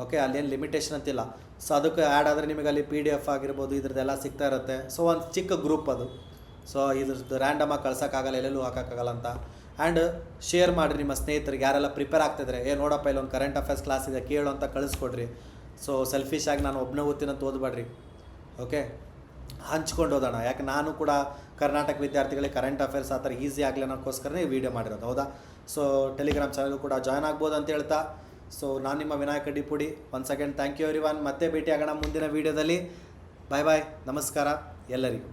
ಓಕೆ. ಅಲ್ಲೇನು ಲಿಮಿಟೇಷನ್ ಅಂತಿಲ್ಲ. ಸೊ ಅದಕ್ಕೆ ಆ್ಯಡ್ ಆದರೆ ನಿಮಗೆ ಅಲ್ಲಿ PDF ಆಗಿರ್ಬೋದು ಇದ್ರದ್ದೆಲ್ಲ ಸಿಗ್ತಾ ಇರುತ್ತೆ. ಸೊ ಒಂದು ಚಿಕ್ಕ ಗ್ರೂಪ್ ಅದು. ಸೊ ಇದ್ರದ್ದು ರ್ಯಾಂಡಮಾಗಿ ಕಳ್ಸೋಕ್ಕಾಗಲ್ಲ, ಎಲ್ಲೆಲ್ಲೂ ಹಾಕೋಕ್ಕಾಗಲ್ಲ ಅಂತ. ಆ್ಯಂಡ್ ಶೇರ್ ಮಾಡಿರಿ ನಿಮ್ಮ ಸ್ನೇಹಿತರಿಗೆ, ಯಾರೆಲ್ಲ ಪ್ರಿಪೇರ್ ಆಗ್ತಿದ್ರೆ, ನೋಡಪ್ಪ ಇಲ್ಲೊಂದು ಕರೆಂಟ್ ಅಫೇರ್ಸ್ ಕ್ಲಾಸ್ ಇದೆ ಕೇಳು ಅಂತ ಕಳಿಸ್ಕೊಡ್ರಿ. ಸೊ ಸೆಲ್ಫಿಶಾಗಿ ನಾನು ಒಬ್ಬನೇ ಓದ್ತೀನಂತ ಓದಬೇಡ್ರಿ. ಓಕೆ. ಹಂಚ್ಕೊಂಡು ಓದೋಣ. ಯಾಕೆ ನಾನು ಕೂಡ ಕರ್ನಾಟಕ ವಿದ್ಯಾರ್ಥಿಗಳಿಗೆ ಕರೆಂಟ್ ಅಫೇರ್ಸ್ ಆ ಥರ ಈಸಿ ಆಗಲಿ ಅನ್ನೋಕ್ಕೋಸ್ಕರನೇ ಈ ವಿಡಿಯೋ ಮಾಡಿರೋದು, ಹೌದಾ. ಸೊ ಟೆಲಿಗ್ರಾಮ್ ಚಾನಲ್ ಕೂಡ ಜಾಯ್ನ್ ಆಗ್ಬೋದು ಅಂತ ಹೇಳ್ತಾ, ಸೊ ನಾನು ನಿಮ್ಮ Vinayaka Dipudi. Once again thank you everyone. ಮತ್ತೆ ಭೇಟಿ ಆಗೋಣ ಮುಂದಿನ ವೀಡಿಯೋದಲ್ಲಿ. ಬಾಯ್ ಬಾಯ್, ನಮಸ್ಕಾರ ಎಲ್ಲರಿಗೂ.